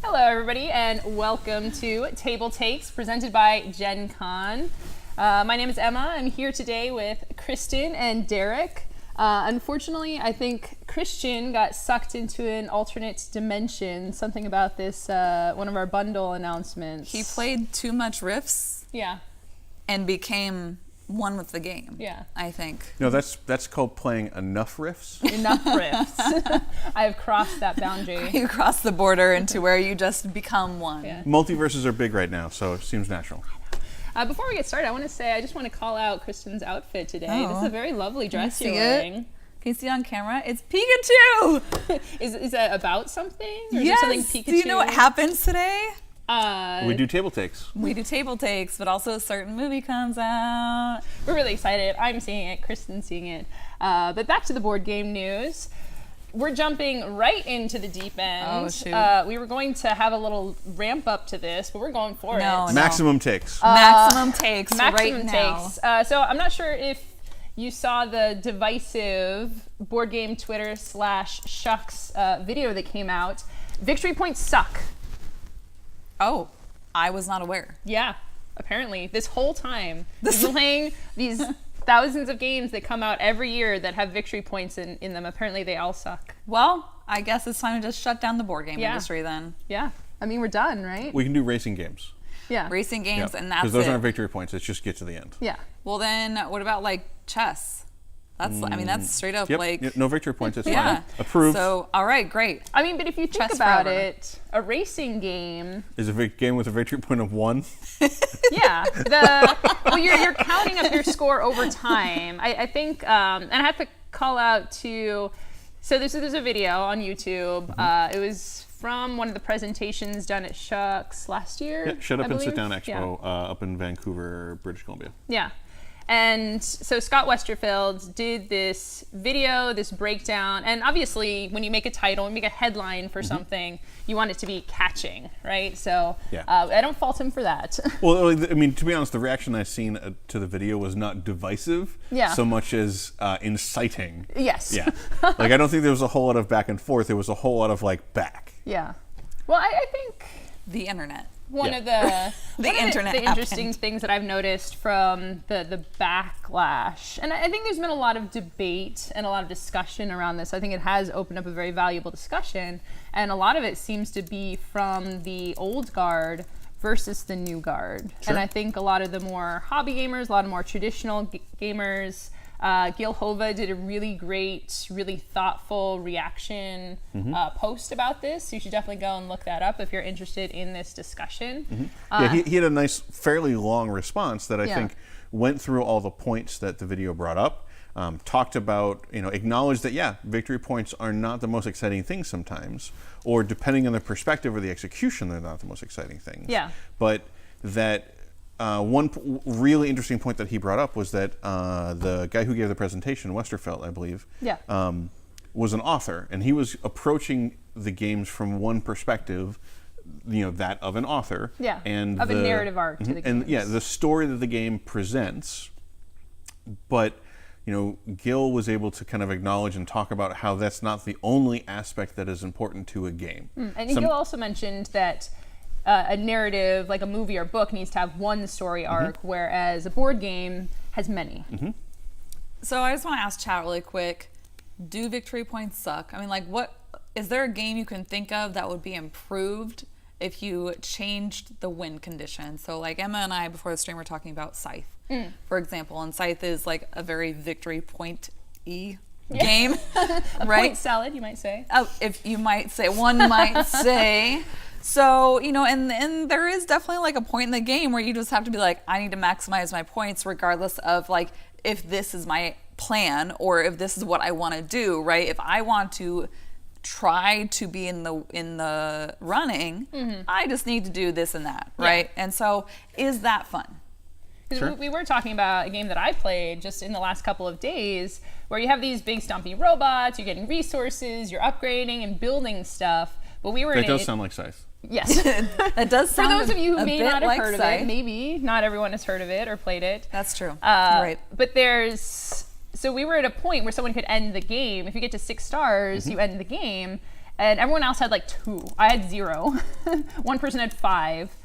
Hello, everybody, and welcome to TableTakes, presented by Gen Con. My name is Emma. I'm here today with Kristen and Derek. Unfortunately, I think Christian got sucked into an alternate dimension. Something about this, one of our bundle announcements. He played too much Rifts. Yeah. And became one with the game. Yeah. I think. No, that's called playing enough riffs. Enough riffs. I have crossed that boundary. You cross the border into where you just become one. Yeah. Multiverses are big right now, so it seems natural. Before we get started, I just want to call out Kristen's outfit today. Oh. This is a very lovely dress you're See wearing. Can you see it on camera? It's Pikachu! Is that about something? Or Yes! Is there something Pikachu? Do you know what happens today? We do table takes. We do table takes, but also a certain movie comes out. We're really excited. I'm seeing it. Kristen's seeing it. But back to the board game news. We're jumping right into the deep end. Oh, shoot. We were going to have a little ramp up to this, but we're going for it. No. Maximum takes. Maximum takes Maximum right now. takes. So I'm not sure if you saw the divisive board game Twitter /shucks video that came out. Victory points suck. Oh, I was not aware. Yeah, apparently. This whole time, we've been playing these thousands of games that come out every year that have victory points in them. Apparently, they all suck. Well, I guess it's time to just shut down the board game industry then. Yeah. I mean, we're done, right? We can do racing games. Yeah. Racing games, and that's it. Because those aren't victory points. It's just get to the end. Yeah. Well, then what about like chess? That's, I mean, that's straight up Yep. like. No victory points. It's Yeah. fine. Approved. So, all right, great. I mean, but if you think Chess about forever. it, a racing game, Is a game with a victory point of 1. yeah. Well, you're counting up your score over time. I think, and I have to call out to, so there's a video on YouTube. It was from one of the presentations done at Shucks last year. Yeah, Shut Up I and Sit believe. Down Expo up in Vancouver, British Columbia. Yeah. And so Scott Westerfeld did this video, this breakdown, and obviously when you make a title and make a headline for something, you want it to be catching, right? So Yeah. I don't fault him for that. Well, I mean, to be honest, the reaction I've seen to the video was not divisive so much as inciting. Yes. Yeah. Like, I don't think there was a whole lot of back and forth. There was a whole lot of, like, back. Yeah. Well, I think The internet. one Yeah. of the internet the interesting happened. things that I've noticed from the backlash, and I think there's been a lot of debate and a lot of discussion around this. I think it has opened up a very valuable discussion, and a lot of it seems to be from the old guard versus the new guard. Sure. And I think a lot of the more hobby gamers, a lot of more traditional gamers, Gil Hova did a really great, really thoughtful reaction post about this. You should definitely go and look that up if you're interested in this discussion. Yeah, he had a nice, fairly long response that I Yeah. think went through all the points that the video brought up. Talked about, acknowledged that, victory points are not the most exciting thing sometimes, or depending on the perspective or the execution, they're not the most exciting things. Yeah. But that really interesting point that he brought up was that the guy who gave the presentation, Westerfeld, I believe, was an author, and he was approaching the games from one perspective, that of an author. Yeah, and of a narrative arc to the and games. the story that the game presents. But Gil was able to kind of acknowledge and talk about how that's not the only aspect that is important to a game. And Gil also mentioned that a narrative, like a movie or book, needs to have one story arc, whereas a board game has many. So I just want to ask chat really quick, do victory points suck? I mean, like, what is there a game you can think of that would be improved if you changed the win condition? So like Emma and I before the stream were talking about Scythe, for example, and Scythe is like a very victory point-y game, A right? point salad, you might say. Oh, if you might say, one might say. So, and there is definitely like a point in the game where you just have to be like, I need to maximize my points regardless of like if this is my plan or if this is what I want to do, right? If I want to try to be in the running, I just need to do this and that, right? And so is that fun? Because we were talking about a game that I played just in the last couple of days where you have these big stumpy robots, you're getting resources, you're upgrading and building stuff. But we were That does sound like Scythe. Yes. It does For sound those of you who a may bit not have like heard of Scythe. it, maybe not everyone has heard of it or played it. That's true. Right. But so we were at a point where someone could end the game. If you get to 6 stars, you end the game. and everyone else had like 2. I had 0. One person had 5.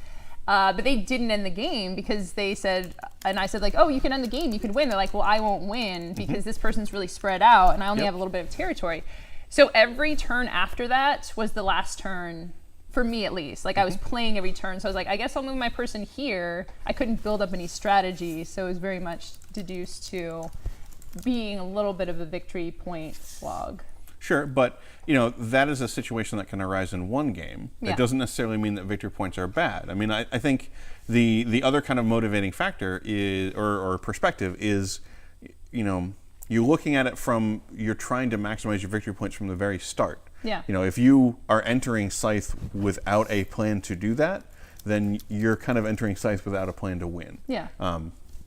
But they didn't end the game because they said, and I said like, oh, you can end the game, you can win. They're like, well, I won't win because this person's really spread out and I only have a little bit of territory. So every turn after that was the last turn, for me at least. Like I was playing every turn, so I was like, I guess I'll move my person here. I couldn't build up any strategy, so it was very much deduced to being a little bit of a victory point slog. Sure, but that is a situation that can arise in one game. It doesn't necessarily mean that victory points are bad. I mean, I think the other kind of motivating factor is, or perspective is, you're looking at it from, you're trying to maximize your victory points from the very start. Yeah. If you are entering Scythe without a plan to do that, then you're kind of entering Scythe without a plan to win. Yeah.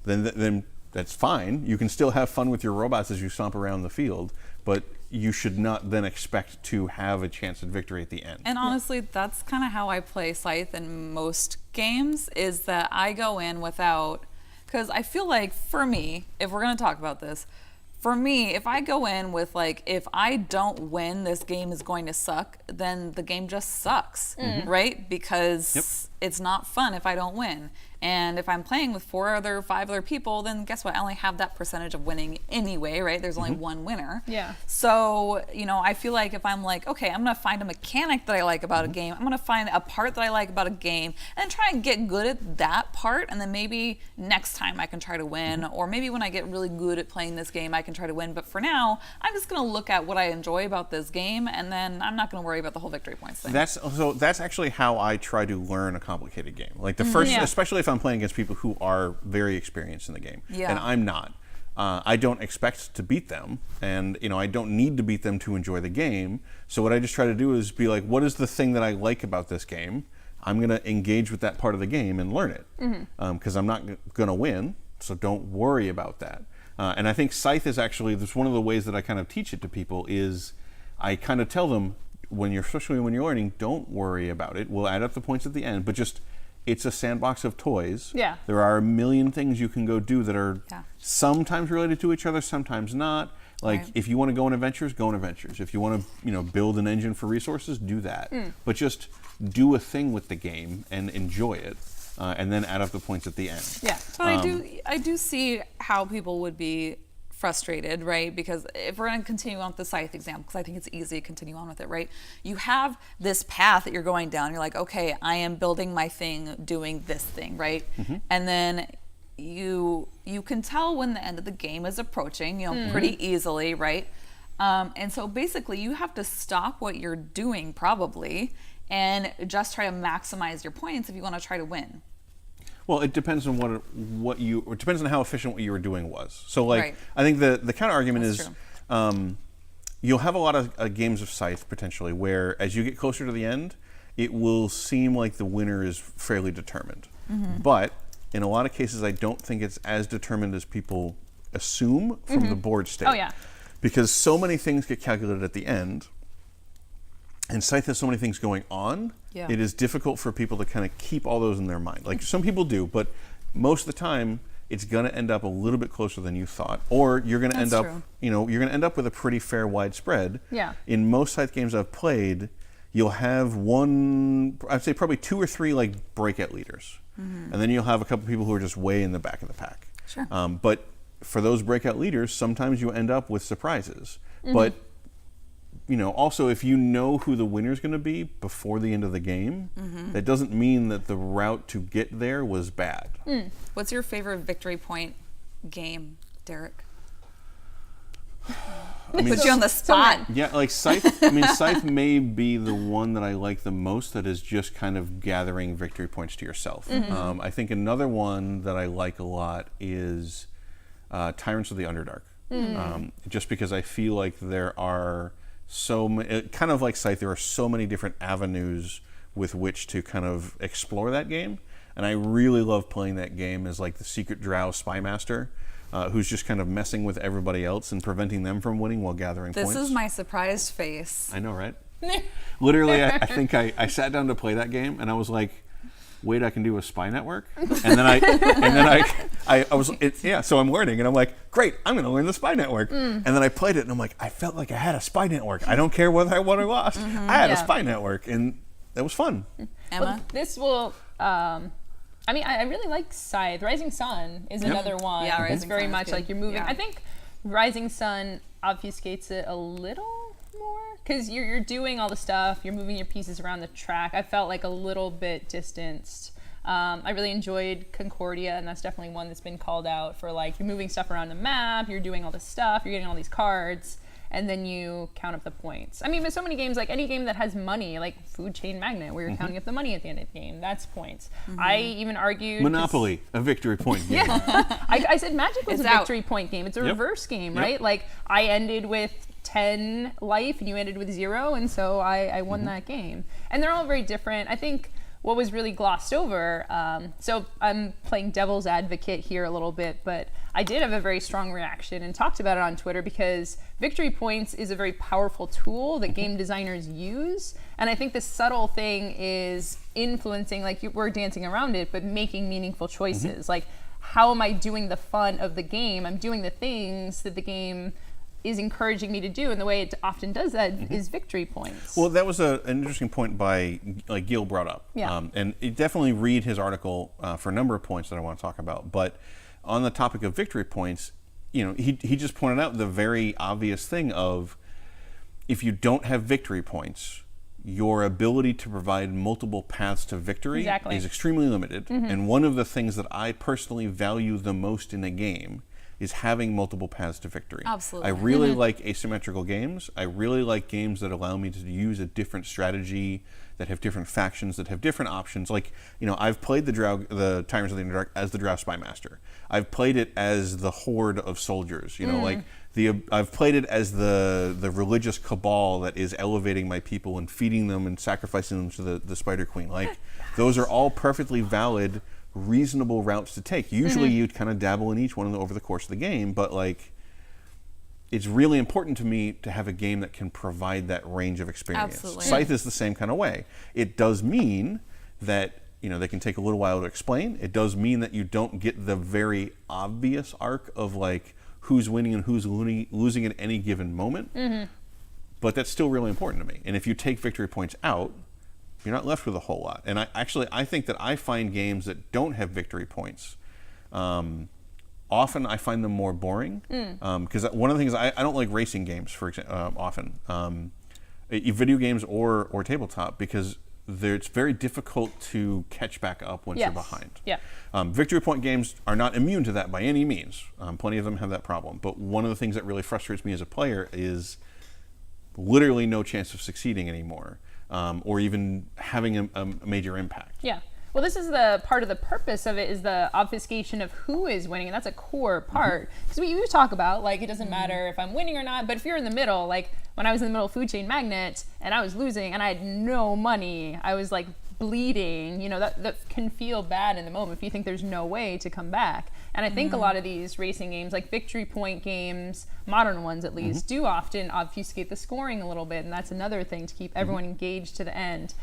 Then that's fine. You can still have fun with your robots as you stomp around the field, but you should not then expect to have a chance at victory at the end. And honestly, that's kind of how I play Scythe in most games, is that I go in without, because I feel like for me, if we're going to talk about this, for me, if I go in with like, if I don't win, this game is going to suck, then the game just sucks, right? Because it's not fun if I don't win. And if I'm playing with 5 other people, then guess what? I only have that percentage of winning anyway, right? There's only one winner. Yeah. So, I feel like if I'm like, okay, I'm going to find a mechanic that I like about a game. I'm going to find a part that I like about a game and try and get good at that part. And then maybe next time I can try to win. Or maybe when I get really good at playing this game, I can try to win. But for now, I'm just going to look at what I enjoy about this game. And then I'm not going to worry about the whole victory points thing. That's actually how I try to learn a complicated game. Like the first, especially if I'm playing against people who are very experienced in the game, and I'm not. I don't expect to beat them, and I don't need to beat them to enjoy the game. So what I just try to do is be like, what is the thing that I like about this game? I'm going to engage with that part of the game and learn it, because I'm not going to win, so don't worry about that. And I think Scythe is actually, that's one of the ways that I kind of teach it to people, is I kind of tell them, especially when you're learning, don't worry about it. We'll add up the points at the end, but just, it's a sandbox of toys. Yeah. There are a million things you can go do that are sometimes related to each other, sometimes not. Like if you want to go on adventures, go on adventures. If you want to, build an engine for resources, do that. But just do a thing with the game and enjoy it, and then add up the points at the end. Yeah. But I do see how people would be frustrated, right? Because if we're going to continue on with the Scythe example, because I think it's easy to continue on with it, right? You have this path that you're going down. You're like, okay, I am building my thing, doing this thing, right? And then you can tell when the end of the game is approaching, pretty easily, right? And so basically, you have to stop what you're doing probably and just try to maximize your points if you want to try to win. Well, it depends on it depends on how efficient what you were doing was. So, like, Right. I think the counter argument That's is, true. You'll have a lot of games of Scythe potentially where, as you get closer to the end, it will seem like the winner is fairly determined. But in a lot of cases, I don't think it's as determined as people assume from the board state. Oh yeah. Because so many things get calculated at the end. And Scythe has so many things going on, it is difficult for people to kind of keep all those in their mind. Like some people do, but most of the time, it's going to end up a little bit closer than you thought. Or you're going to end up, you're going to end up with a pretty fair widespread. Yeah. In most Scythe games I've played, you'll have I'd say probably 2 or 3 like breakout leaders. And then you'll have a couple people who are just way in the back of the pack. Sure. But for those breakout leaders, sometimes you end up with surprises. But also if you know who the winner is going to be before the end of the game, that doesn't mean that the route to get there was bad. What's your favorite victory point game, Derek? I mean, Put you on the spot. Yeah, like Scythe. I mean, Scythe may be the one that I like the most. That is just kind of gathering victory points to yourself. I think another one that I like a lot is Tyrants of the Underdark. Just because I feel like there are so many, kind of like Scythe, there are so many different avenues with which to kind of explore that game. And I really love playing that game as like the secret drow spy master, who's just kind of messing with everybody else and preventing them from winning while gathering points. This is my surprised face. I know, right? Literally, I think I sat down to play that game and I was like, wait, I can do a spy network, and then I was so I'm learning, and I'm like, great, I'm going to learn the spy network, and then I played it, and I'm like, I felt like I had a spy network. I don't care whether I won or lost. I had a spy network, and that was fun. Emma? Well, this will. I really like Scythe. Rising Sun is another one. Yeah, it's Rising very Sun is much good. like you're moving. Yeah. I think Rising Sun obfuscates it a little more because you're doing all the stuff. You're moving your pieces around the track. I felt like a little bit distanced. I really enjoyed Concordia, and that's definitely one that's been called out for like you're moving stuff around the map. You're doing all this stuff. You're getting all these cards. And then you count up the points. I mean, there's so many games, like any game that has money, like Food Chain Magnet, where you're counting up the money at the end of the game. That's points. I even argued... Monopoly, a victory point game. Yeah. I said Magic was It's a out. victory point game. It's a reverse game, Yep. right? Like, I ended with 10 life, and you ended with 0, and so I won that game. And they're all very different. I think... what was really glossed over, so I'm playing devil's advocate here a little bit, but I did have a very strong reaction and talked about it on Twitter because victory points is a very powerful tool that game designers use. And I think the subtle thing is influencing, like we're dancing around it, but making meaningful choices. Like, how am I doing the fun of the game? I'm doing the things that the game is encouraging me to do, and the way it often does that is victory points. Well, that was an interesting point by Gil brought up. Yeah. And you definitely read his article for a number of points that I want to talk about. But on the topic of victory points, he just pointed out the very obvious thing of if you don't have victory points, your ability to provide multiple paths to victory is extremely limited. And one of the things that I personally value the most in a game is having multiple paths to victory. Absolutely. I really like asymmetrical games. I really like games that allow me to use a different strategy, that have different factions, that have different options. Like, I've played the Tyrants of the Underdark as the Drow Spy Master. I've played it as the horde of soldiers. I've played it as the religious cabal that is elevating my people and feeding them and sacrificing them to the Spider Queen. Like, those are all perfectly valid, reasonable routes to take. Usually you'd kind of dabble in each one over the course of the game, but like it's really important to me to have a game that can provide that range of experience. Absolutely. Scythe is the same kind of way. It does mean that they can take a little while to explain. It does mean that you don't get the very obvious arc of like who's winning and who's losing at any given moment. But that's still really important to me. And if you take victory points out, you're not left with a whole lot. And I think that I find games that don't have victory points, often I find them more boring. Because one of the things, I don't like racing games, for example, often. Video games or tabletop, because it's very difficult to catch back up once you're behind. Yeah. Victory point games are not immune to that by any means. Plenty of them have that problem. But one of the things that really frustrates me as a player is literally no chance of succeeding anymore. Or even having a major impact. Yeah. Well, this is the part of the purpose of it is the obfuscation of who is winning, and that's a core part. Because we talk about, like, it doesn't matter if I'm winning or not, but if you're in the middle, like when I was in the middle of Food Chain Magnet and I was losing and I had no money, I was like bleeding, that can feel bad in the moment if you think there's no way to come back. And I think a lot of these racing games, like victory point games, modern ones at least, do often obfuscate the scoring a little bit, and that's another thing to keep everyone engaged to the end.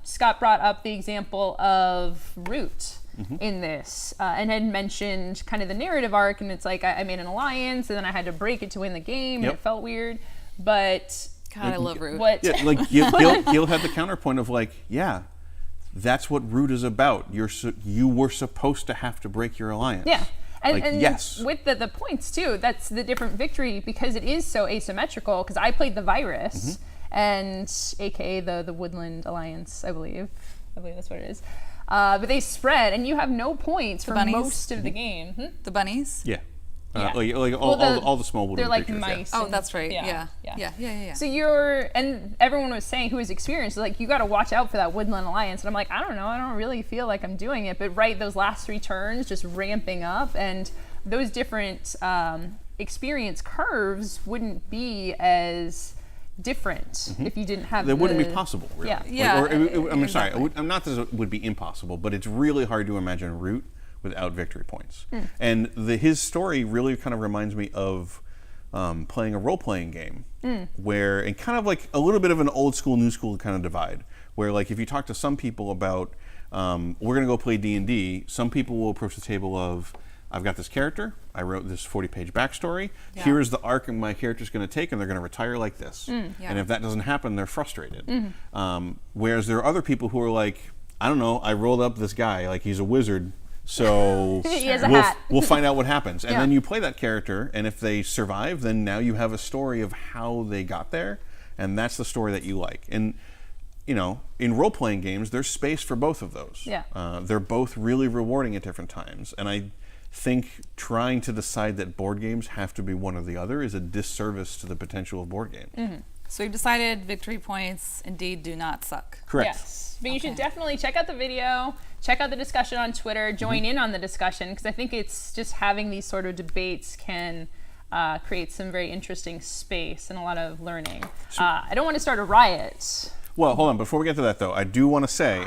Scott brought up the example of Root in this, and had mentioned kind of the narrative arc, and it's like I made an alliance, and then I had to break it to win the game, and it felt weird, but... God, I love Root. Yeah, like Gil had the counterpoint of like, that's what Root is about. You were supposed to have to break your alliance. Yeah. And yes. With the points too, that's the different victory because it is so asymmetrical. Because I played the Virus, and AKA the Woodland Alliance, I believe that's what it is. But they spread, and you have no points for bunnies? most of the game. The bunnies? Yeah. Yeah. All the small woodland they're like creatures, mice. Oh, and- that's right. Yeah. So and everyone was saying who was experienced, like, you got to watch out for that Woodland Alliance. And I'm like, I don't know. I don't really feel like I'm doing it. But those last 3 turns, just ramping up, and those different experience curves wouldn't be as different if you didn't have. They wouldn't be possible, really. Yeah. Sorry. I'm not that it would be impossible, but it's really hard to imagine Root without victory points. And his story really kind of reminds me of playing a role-playing game where, and kind of like a little bit of an old school, new school kind of divide, where like if you talk to some people about we're going to go play D&D, some people will approach the table of, I've got this character, I wrote this 40-page backstory, here is the arc my character's going to take, and they're going to retire like this. And if that doesn't happen, they're frustrated. Whereas there are other people who are like, I don't know, I rolled up this guy, like he's a wizard, so he has a hat. We'll find out what happens. And then you play that character, and if they survive, then now you have a story of how they got there, and that's the story that you like. And in role-playing games, there's space for both of those. They're both really rewarding at different times. And I think trying to decide that board games have to be one or the other is a disservice to the potential of board games. So we've decided victory points indeed do not suck. Correct. Yes. But you should definitely check out the video, check out the discussion on Twitter, join in on the discussion, because I think it's just having these sort of debates can create some very interesting space and a lot of learning. I don't want to start a riot. Well, hold on. Before we get to that, though, I do want to say,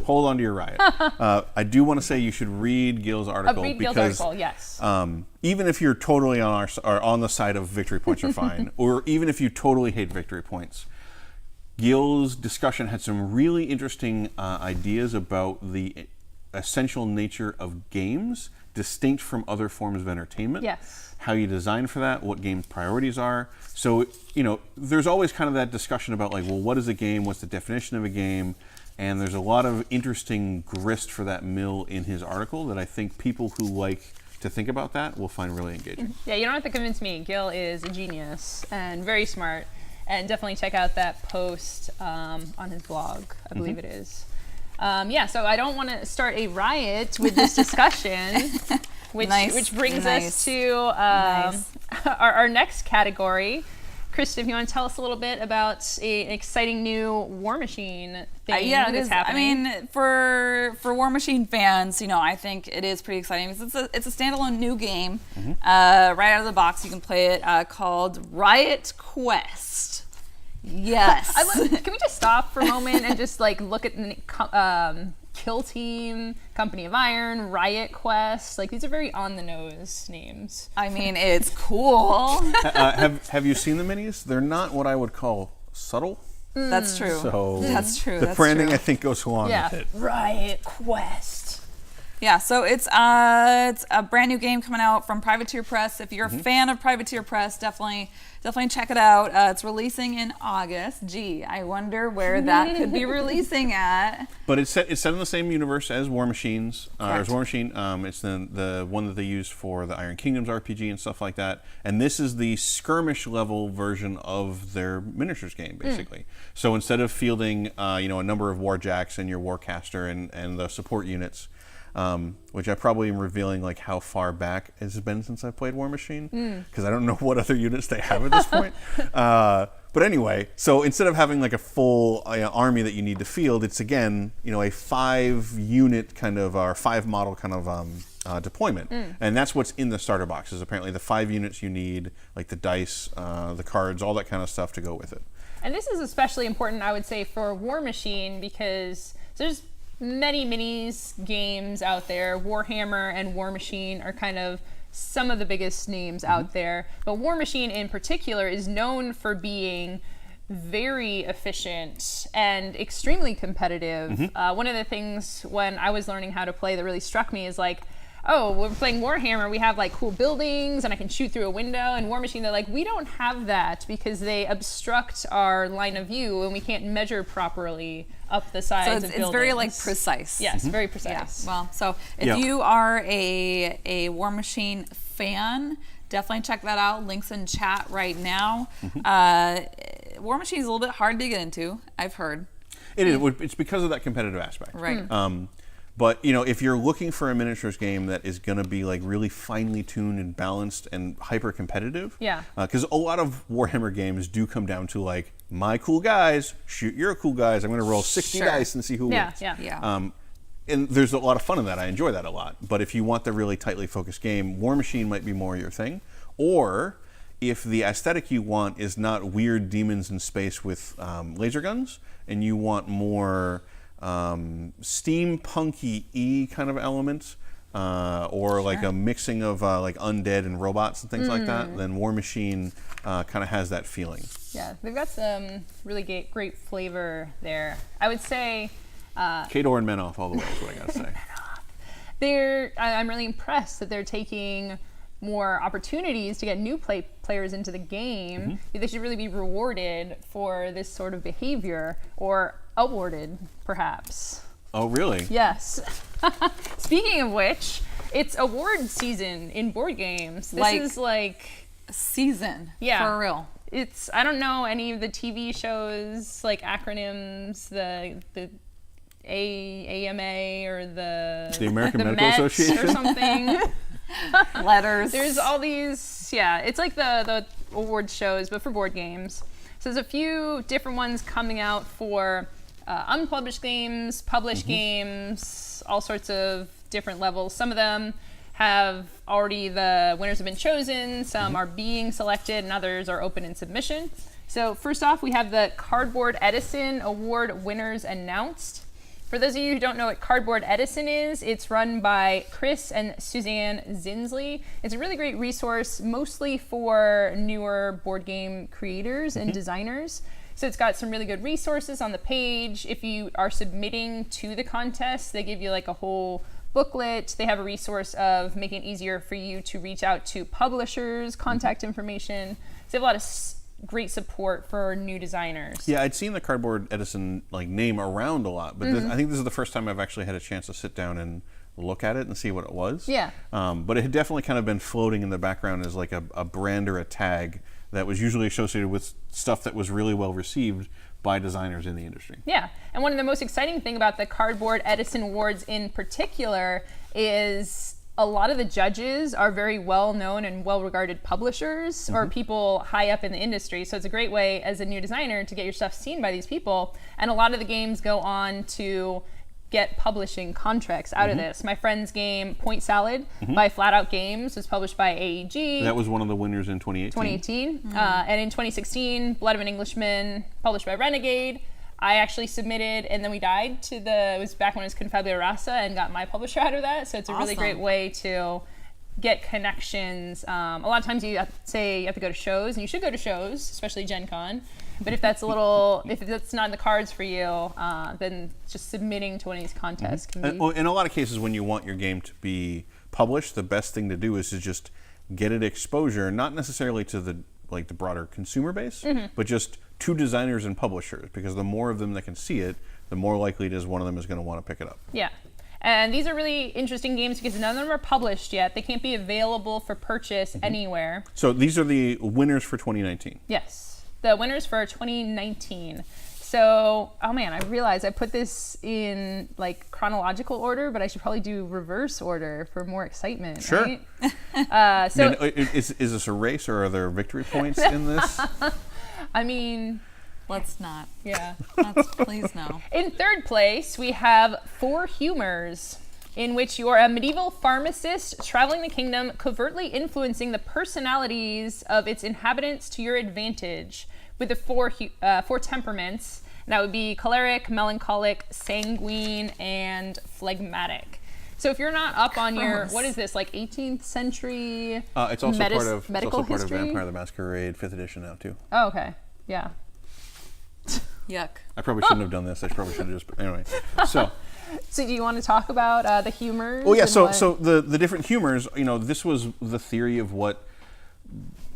hold on to your riot. I do want to say you should read Gil's article. Read Gil's article, yes. Even if you're totally on the side of victory points are fine, or even if you totally hate victory points, Gil's discussion had some really interesting ideas about the essential nature of games, distinct from other forms of entertainment. Yes. How you design for that, what games' priorities are. So, there's always kind of that discussion about like, well, what is a game? What's the definition of a game? And there's a lot of interesting grist for that mill in his article that I think people who like to think about that will find really engaging. Yeah, you don't have to convince me. Gil is a genius and very smart. And definitely check out that post on his blog, I believe it is. So I don't want to start a riot with this discussion, which brings us to our next category. Kristen, if you want to tell us a little bit about an exciting new War Machine thing that's happening. I mean, for War Machine fans, I think it is pretty exciting because it's a standalone new game. Right out of the box, you can play it called Riot Quest. Yes. Can we just stop for a moment and just look at the Kill Team, Company of Iron, Riot Quest? These are very on the nose names. I mean, it's cool. Have you seen the minis? They're not what I would call subtle. That's true. So that's true. The branding, I think, goes along with it. Riot Quest. Yeah, so it's a brand new game coming out from Privateer Press. If you're a fan of Privateer Press, definitely check it out. It's releasing in August. Gee, I wonder where that could be releasing at. But it's set in the same universe as War Machines. As War Machine, it's the one that they used for the Iron Kingdoms RPG and stuff like that. And this is the skirmish level version of their miniatures game, basically. So instead of fielding, a number of warjacks and your warcaster and the support units. Which I probably am revealing how far back it's been since I played War Machine, because I don't know what other units they have at this point. But anyway, so instead of having a full army that you need to field, it's again a 5-unit kind of or 5-model kind of deployment, and that's what's in the starter box. Is apparently the 5 units you need, the dice, the cards, all that kind of stuff to go with it. And this is especially important, I would say, for War Machine because there's many minis games out there. Warhammer and War Machine are kind of some of the biggest names out there. But War Machine in particular is known for being very efficient and extremely competitive. One of the things when I was learning how to play that really struck me is we're playing Warhammer, we have cool buildings and I can shoot through a window, and War Machine, they're we don't have that because they obstruct our line of view and we can't measure properly up the sides of buildings. So it's very precise. Yes, very precise. Yeah. Well, so if you are a War Machine fan, definitely check that out. Links in chat right now. War Machine is a little bit hard to get into, I've heard. It is. It's because of that competitive aspect. Right. But if you're looking for a miniatures game that is going to be really finely tuned and balanced and hyper competitive, because a lot of Warhammer games do come down to my cool guys shoot your cool guys. I'm going to roll 60 dice and see who wins. And there's a lot of fun in that. I enjoy that a lot. But if you want the really tightly focused game, War Machine might be more your thing. Or if the aesthetic you want is not weird demons in space with laser guns, and you want more steampunky-y kind of elements, or a mixing of undead and robots and things like that, then War Machine kind of has that feeling. Yeah, they've got some really great flavor there. I would say Kador and Menoff all the way is what I gotta say. I'm really impressed that they're taking more opportunities to get new players into the game. They should really be rewarded for this sort of behavior, or awarded, perhaps. Oh, really? Yes. Speaking of which, it's award season in board games. This is like season. Yeah. For real. I don't know any of the TV shows, like acronyms, the AMA or the American the Medical Mets Association or something. Letters. There's all these, it's like the award shows, but for board games. So there's a few different ones coming out for unpublished games, published games, all sorts of different levels. Some of them have already, the winners have been chosen, some are being selected, and others are open in submission. So first off, we have the Cardboard Edison Award winners announced. For those of you who don't know what Cardboard Edison is, it's run by Chris and Suzanne Zinsley. It's a really great resource, mostly for newer board game creators and designers. So it's got some really good resources on the page. If you are submitting to the contest, they give you like a whole booklet. They have a resource of making it easier for you to reach out to publishers, contact information. So they have a lot of great support for new designers. Yeah, I'd seen the Cardboard Edison name around a lot, but I think this is the first time I've actually had a chance to sit down and look at it and see what it was. Yeah. But it had definitely kind of been floating in the background as like a brand or a tag that was usually associated with stuff that was really well received by designers in the industry. Yeah, and one of the most exciting thing about the Cardboard Edison Awards in particular is a lot of the judges are very well-known and well-regarded publishers or people high up in the industry. So it's a great way as a new designer to get your stuff seen by these people. And a lot of the games go on to get publishing contracts out of this. My friend's game, Point Salad, by Flat Out Games, was published by AEG. That was one of the winners in 2018. And in 2016, Blood of an Englishman, published by Renegade. I actually submitted, and then we died to it was back when it was Confabula Rasa, and got my publisher out of that. So it's a really great way to get connections. A lot of times you have to go to shows, and you should go to shows, especially Gen Con. But if that's if that's not in the cards for you, then just submitting to one of these contests can be. In a lot of cases, when you want your game to be published, the best thing to do is to just get it exposure, not necessarily to the broader consumer base, but just to designers and publishers, because the more of them that can see it, the more likely it is one of them is going to want to pick it up. Yeah. And these are really interesting games because none of them are published yet. They can't be available for purchase anywhere. So these are the winners for 2019. Yes. The winners for 2019. So, oh man, I realized I put this in chronological order, but I should probably do reverse order for more excitement. Sure. Right? Is this a race, or are there victory points in this? I mean, let's not. Yeah. Please no. In third place, we have Four Humors, in which you are a medieval pharmacist traveling the kingdom, covertly influencing the personalities of its inhabitants to your advantage, with the four temperaments. And that would be choleric, melancholic, sanguine, and phlegmatic. So if you're not up on your, what is this, 18th century it's also part of medical history? Vampire the Masquerade 5th edition now too. Oh, okay. Yeah. Yuck. I probably shouldn't have done this. I probably should have just, anyway. So do you want to talk about the humors? Oh yeah, so the different humors, this was the theory of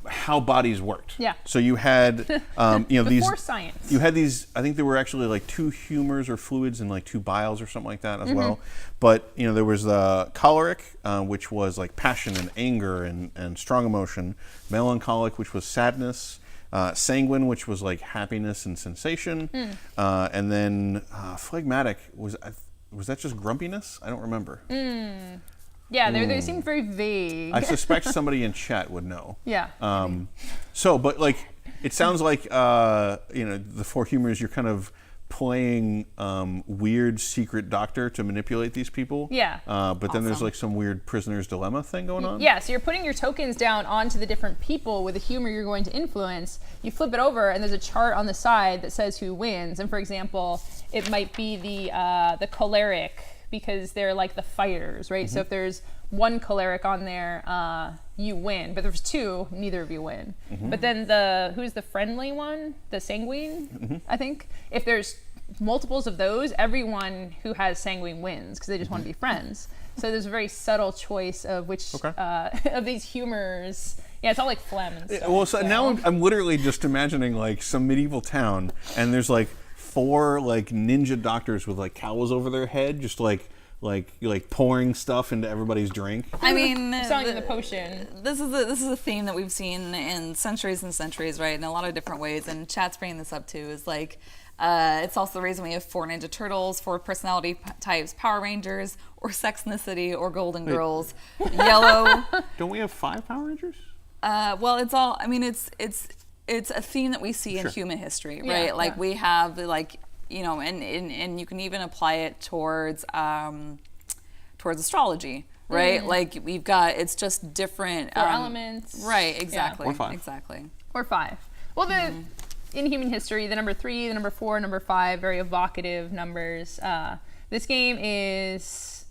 how bodies worked. Yeah. So you had, these before science. You had these. I think there were actually 2 humors or fluids and 2 biles or something like that as well. But there was the choleric, which was passion and anger and strong emotion. Melancholic, which was sadness. Sanguine, which was happiness and sensation. And then phlegmatic was that just grumpiness? I don't remember. Yeah, they seem very vague. I suspect somebody in chat would know. Yeah. But it sounds like the Four Humors, you're kind of playing weird secret doctor to manipulate these people. Yeah. But then there's some weird prisoner's dilemma thing going on. Yeah, so you're putting your tokens down onto the different people with the humor you're going to influence. You flip it over, and there's a chart on the side that says who wins. And for example, it might be the choleric, because they're like the fighters, right? So if there's one choleric on there, you win. But if there's 2, neither of you win. But then who's the friendly one? The sanguine, I think. If there's multiples of those, everyone who has sanguine wins because they just want to be friends. So there's a very subtle choice of which of these humors. Yeah, it's all like phlegm and stuff. Well, so now I'm literally just imagining like some medieval town, and there's like 4 like ninja doctors with like cowls over their head, just like pouring stuff into everybody's drink. I mean, selling the potion. This is a theme that we've seen in centuries and centuries, right? In a lot of different ways, and chat's bringing this up too. Is like, it's also the reason we have 4 Ninja Turtles, 4 personality types, Power Rangers, or Sex and the City, or Golden Girls, Yellow. Don't we have 5 Power Rangers? Well, it's all. I mean, it's a theme that we see in human history, right? Yeah, like we have like. And you can even apply it towards astrology, right? Like we've got, it's just different 4 elements. Right, exactly. Or 5. Exactly. Or 5. Well, in human history, the number 3, the number 4, number 5, very evocative numbers. This game is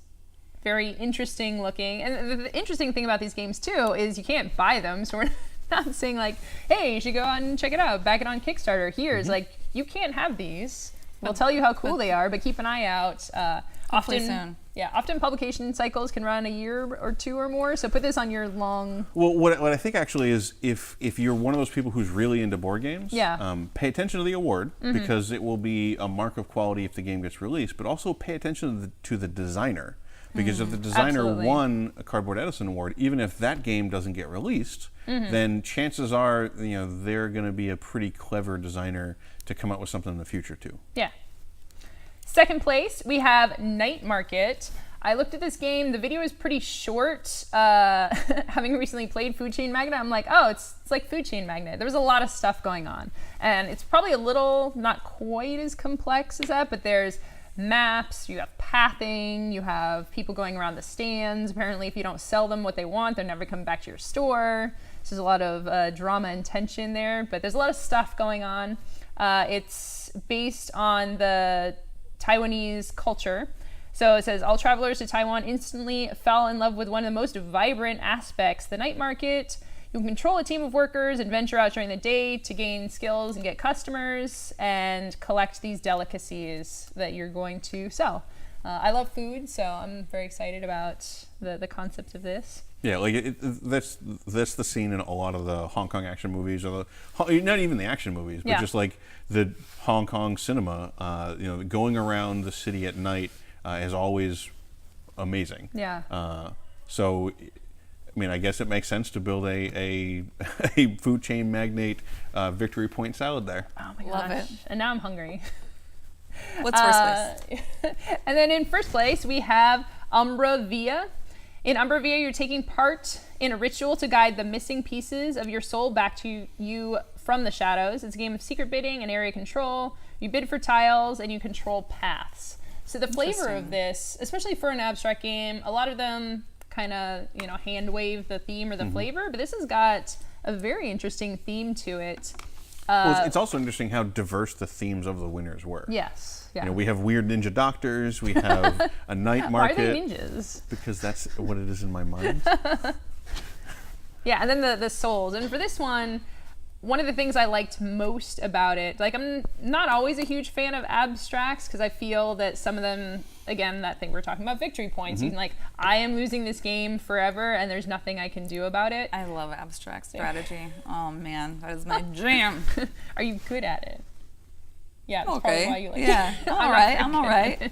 very interesting looking. And the interesting thing about these games too is you can't buy them. So we're not saying like, hey, you should go out and check it out, back it on Kickstarter. Here's like, you can't have these. We'll tell you how cool they are, but keep an eye out. Often publication cycles can run a year or 2 or more. So put this on your long. Well, what I think actually is if you're one of those people who's really into board games, pay attention to the award because it will be a mark of quality if the game gets released. But also pay attention to the designer because if the designer won a Cardboard Edison award, even if that game doesn't get released, then chances are they're going to be a pretty clever designer to come up with something in the future too. Yeah. Second place, we have Night Market. I looked at this game. The video is pretty short. Having recently played Food Chain Magnate, I'm like, oh, it's like Food Chain Magnate. There was a lot of stuff going on. And it's probably a little, not quite as complex as that, but there's maps, you have pathing, you have people going around the stands. Apparently, if you don't sell them what they want, they're never coming back to your store. So there's a lot of drama and tension there, but there's a lot of stuff going on. It's based on the Taiwanese culture. So it says, all travelers to Taiwan instantly fell in love with one of the most vibrant aspects, the night market. You can control a team of workers and venture out during the day to gain skills and get customers and collect these delicacies that you're going to sell. I love food, so I'm very excited about the concept of this. Yeah, like that's the scene in a lot of the Hong Kong action movies, or not even the action movies, but just like the Hong Kong cinema. Going around the city at night is always amazing. Yeah. So, I mean, I guess it makes sense to build a Food Chain Magnate Victory Point salad there. Oh my gosh. Love it. And now I'm hungry. What's first place? And then in first place, we have Umbra Via. In Umbra Via, you're taking part in a ritual to guide the missing pieces of your soul back to you from the shadows. It's a game of secret bidding and area control. You bid for tiles and you control paths. So the flavor of this, especially for an abstract game, a lot of them kind of, hand wave the theme or the flavor, but this has got a very interesting theme to it. Well, it's also interesting how diverse the themes of the winners were. Yes. Yeah. We have weird ninja doctors. We have a night market. Why are they ninjas? Because that's what it is in my mind. Yeah, and then the souls. And for this one of the things I liked most about it, like I'm not always a huge fan of abstracts because I feel that some of them, again, that thing we're talking about, victory points. You can I am losing this game forever and there's nothing I can do about it. I love abstract strategy. Oh man, that is my jam. Are you good at it? Yeah, that's okay. probably why you like it. I'm all right.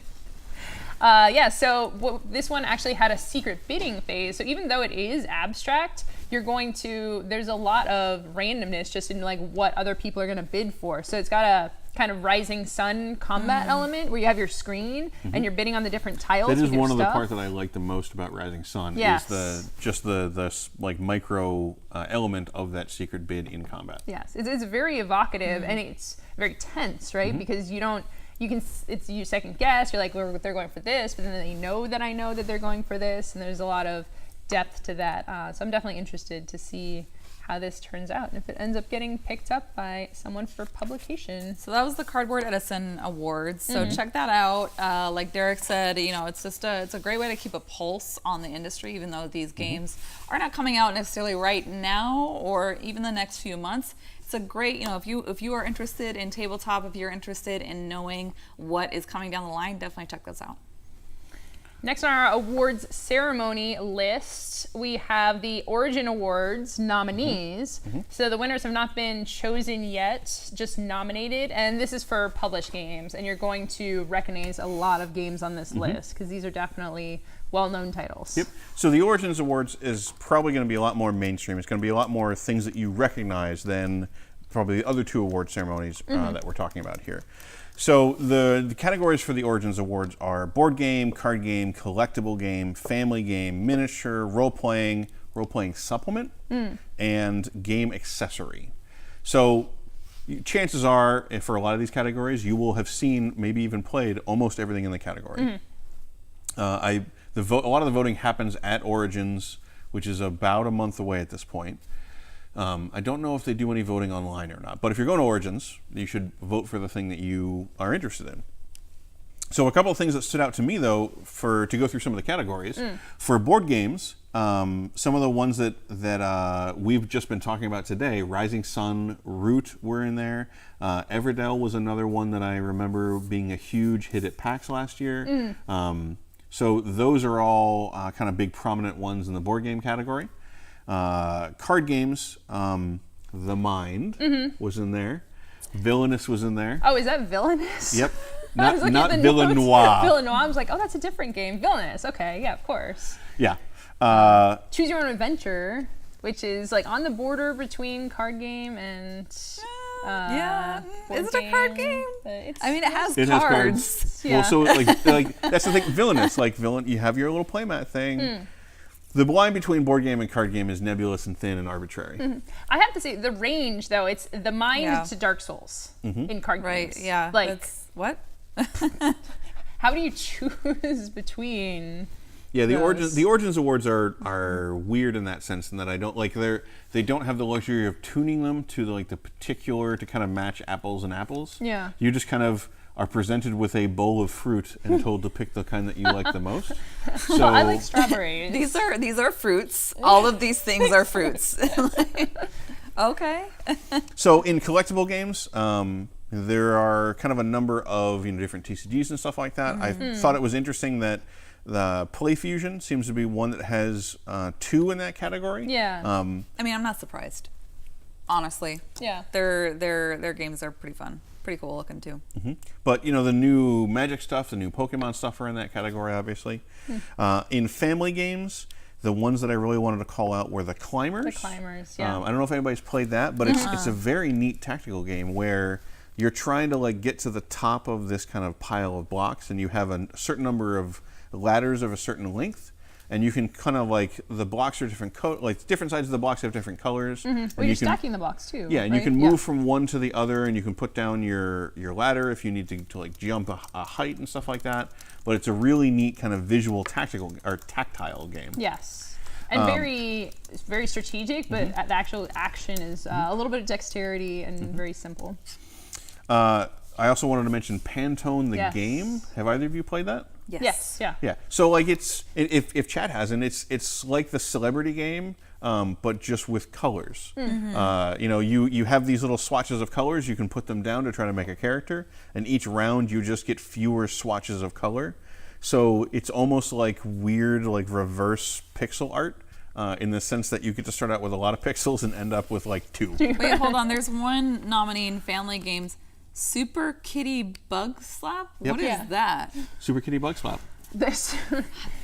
So this one actually had a secret bidding phase. So even though it is abstract, there's a lot of randomness just in like what other people are going to bid for. So it's got a kind of rising sun combat element where you have your screen and you're bidding on the different tiles. That is one of the stuff. parts that I like the most about Rising Sun. Yes. Is the like micro element of that secret bid in combat. Yes, it's very evocative and it's very tense, right? Because you second guess. You're like, well, they're going for this, but then they know that I know that they're going for this, and there's a lot of depth to that. So I'm definitely interested to see how this turns out and if it ends up getting picked up by someone for publication. So that was the Cardboard Edison Awards. So check that out. Like Derek said, it's a great way to keep a pulse on the industry, even though these games are not coming out necessarily right now or even the next few months. It's it's a great, if you are interested in tabletop, if you're interested in knowing what is coming down the line, definitely check this out. Next on our awards ceremony list, we have the Origin Awards nominees. So the winners have not been chosen yet, just nominated. And this is for published games. And you're going to recognize a lot of games on this list because these are definitely well-known titles. Yep. So the Origins Awards is probably going to be a lot more mainstream. It's going to be a lot more things that you recognize than probably the other two award ceremonies that we're talking about here. So the categories for the Origins Awards are board game, card game, collectible game, family game, miniature, role-playing supplement, and game accessory. So chances are, for a lot of these categories, you will have seen, maybe even played, almost everything in the category. A lot of the voting happens at Origins, which is about a month away at this point. I don't know if they do any voting online or not, but if you're going to Origins, you should vote for the thing that you are interested in. So a couple of things that stood out to me, though, to go through some of the categories. For board games, some of the ones that we've just been talking about today, Rising Sun, Root were in there. Everdell was another one that I remember being a huge hit at PAX last year. So those are all kind of big prominent ones in the board game category. Card games, The Mind was in there. Villainous was in there. Oh, is that Villainous? Yep. Not Villanois. Villanois. I was like, oh, that's a different game. Villainous. Okay, yeah, of course. Yeah. Choose Your Own Adventure, which is like on the border between card game and is it a card game? It has cards. Has cards. Yeah. Well, so like that's the thing. Villainous, you have your little playmat thing. The line between board game and card game is nebulous and thin and arbitrary. I have to say, the range, though, it's The Mind to Dark Souls in card games. Right, yeah. Like, what? How do you choose between the Origins Awards are weird in that sense, in that they don't have the luxury of tuning them to the particular to kind of match apples and apples. Yeah. You just kind of are presented with a bowl of fruit and told to pick the kind that you like the most. So well, I like strawberries. These are fruits. All of these things are fruits. Okay. So in collectible games, there are kind of a number of different TCGs and stuff like that. I thought it was interesting that the Play Fusion seems to be one that has 2 in that category. Yeah. I'm not surprised. Honestly. Yeah. Their games are pretty fun. Pretty cool looking too. But the new Magic stuff, the new Pokemon stuff are in that category, obviously. In family games, the ones that I really wanted to call out were the Climbers. The Climbers, yeah. I don't know if anybody's played that, but it's a very neat tactical game where you're trying to get to the top of this kind of pile of blocks, and you have a certain number of ladders of a certain length. And you can kind of the blocks are different different sides of the blocks have different colors. Well, you're stacking the blocks too. Yeah, and you can move from one to the other, and you can put down your ladder if you need to jump a height and stuff like that. But it's a really neat kind of visual tactile game. Yes. And very strategic, but the actual action is a little bit of dexterity and very simple. I also wanted to mention Pantone the game. Have either of you played that? Yes. Yeah. Yeah. So it's if Chad hasn't, it's like the celebrity game, but just with colors. You have these little swatches of colors. You can put them down to try to make a character, and each round you just get fewer swatches of color. So it's almost like weird, reverse pixel art. In the sense that you get to start out with a lot of pixels and end up with 2. Wait, hold on. There's one nominee in family games. Super Kitty Bug Slap? Yep. What is that? Super Kitty Bug Slap.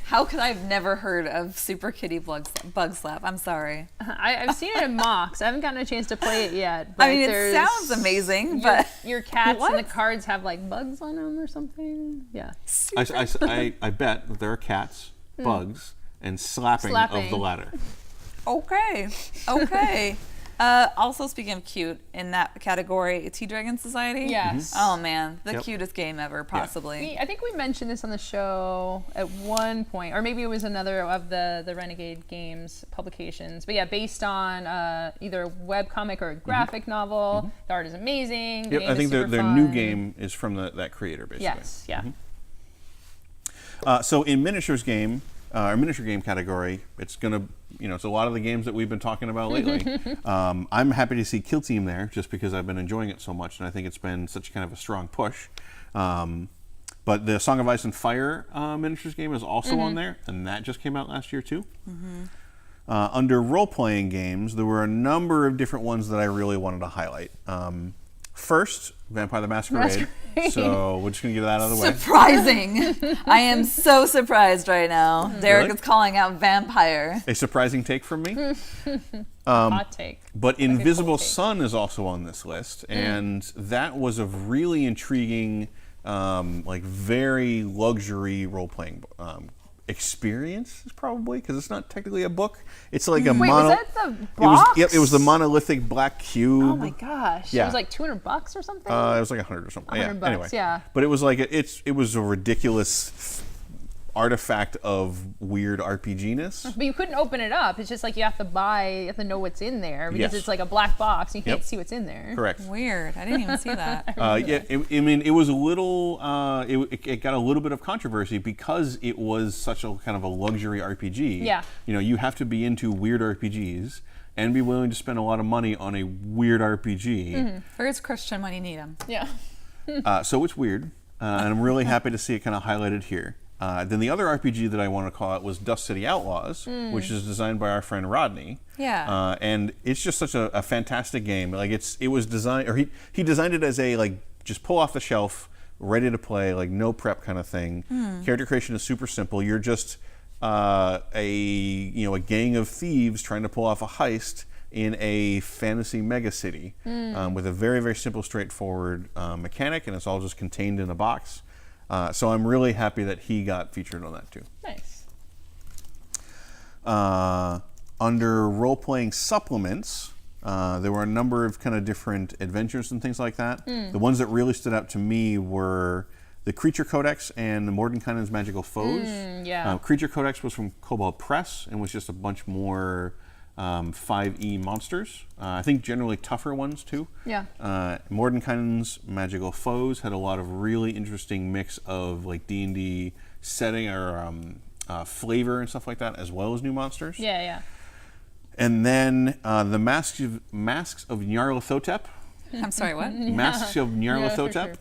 How could I have never heard of Super Kitty Bug Slap? I'm sorry. I've seen it in mocks. I haven't gotten a chance to play it yet. But it sounds amazing, but your cats and the cards have bugs on them or something. Yeah. I bet that there are cats, bugs, and slapping of the ladder. Okay. Also, speaking of cute, in that category, Tea Dragon Society. Yes. Oh man, the cutest game ever, possibly. Yeah. I think we mentioned this on the show at one point, or maybe it was another of the Renegade Games publications. But yeah, based on either a webcomic or a graphic novel. The art is amazing. The game I think is their fun. new game is from that creator, basically. Yes. Yeah. So in miniatures game, our miniature game category, it's gonna, it's a lot of the games that we've been talking about lately. I'm happy to see Kill Team there, just because I've been enjoying it so much, and I think it's been such kind of a strong push. But the Song of Ice and Fire miniatures game is also on there, and that just came out last year too. Under role-playing games, there were a number of different ones that I really wanted to highlight. First, Vampire the Masquerade. So we're just going to get that out of the way. Surprising. I am so surprised right now. Derek is calling out Vampire. A surprising take from me. Hot take. But Like a Invisible cold take. Sun is also on this list, and that was a really intriguing, very luxury role-playing experience, probably, because it's not technically a book. It's like a Wait, was that the box? It was the monolithic black cube. Oh my gosh. Yeah. It was like $200 or something? It was like 100 or something. $100, Anyway. yeah. But it was like it was a ridiculous artifact of weird RPG-ness. But you couldn't open it up. It's just like you have to know what's in there because Yes. it's like a black box. You can't Yep. see what's in there. Correct. Weird. I didn't even see that. It was a little. It got a little bit of controversy because it was such a kind of a luxury RPG. Yeah. You have to be into weird RPGs and be willing to spend a lot of money on a weird RPG. Where's Christian when you need him? Yeah. So it's weird, and I'm really happy to see it kind of highlighted here. Then the other RPG that I want to call out was Dust City Outlaws, which is designed by our friend Rodney. Yeah. And it's just such a fantastic game. Like it was designed, or he designed it as a just pull off the shelf, ready to play, no prep kind of thing. Character creation is super simple. You're just a gang of thieves trying to pull off a heist in a fantasy megacity with a very, very simple, straightforward mechanic, and it's all just contained in a box. So I'm really happy that he got featured on that too. Nice. Under role-playing supplements, there were a number of kind of different adventures and things like that. The ones that really stood out to me were the Creature Codex and the Mordenkainen's Magical Foes. Creature Codex was from Kobold Press and was just a bunch more 5e monsters. I think generally tougher ones too. Yeah. Mordenkainen's Magical Foes had a lot of really interesting mix of D&D setting or flavor and stuff like that, as well as new monsters. Yeah. And then the Masks of Nyarlathotep. I'm sorry, what? Masks of Nyarlathotep.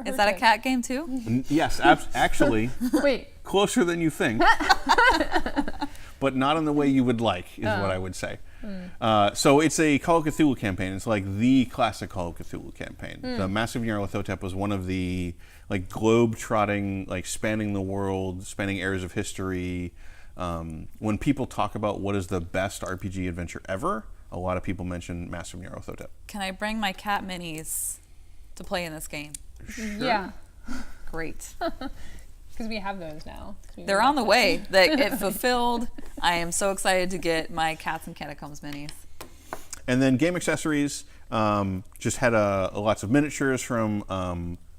Is that a cat game too? Yes, actually. Wait. Closer than you think. But not in the way you would like, is what I would say. So it's a Call of Cthulhu campaign. It's like the classic Call of Cthulhu campaign. The Mask of Nyarlathotep was one of the globe-trotting, spanning the world, spanning eras of history. When people talk about what is the best RPG adventure ever, a lot of people mention Mask of Nyarlathotep. Can I bring my cat minis to play in this game? Sure. Yeah. Great. Because we have those now. They're on the way. It fulfilled. I am so excited to get my Cats and Catacombs minis. And then game accessories just had lots of miniatures from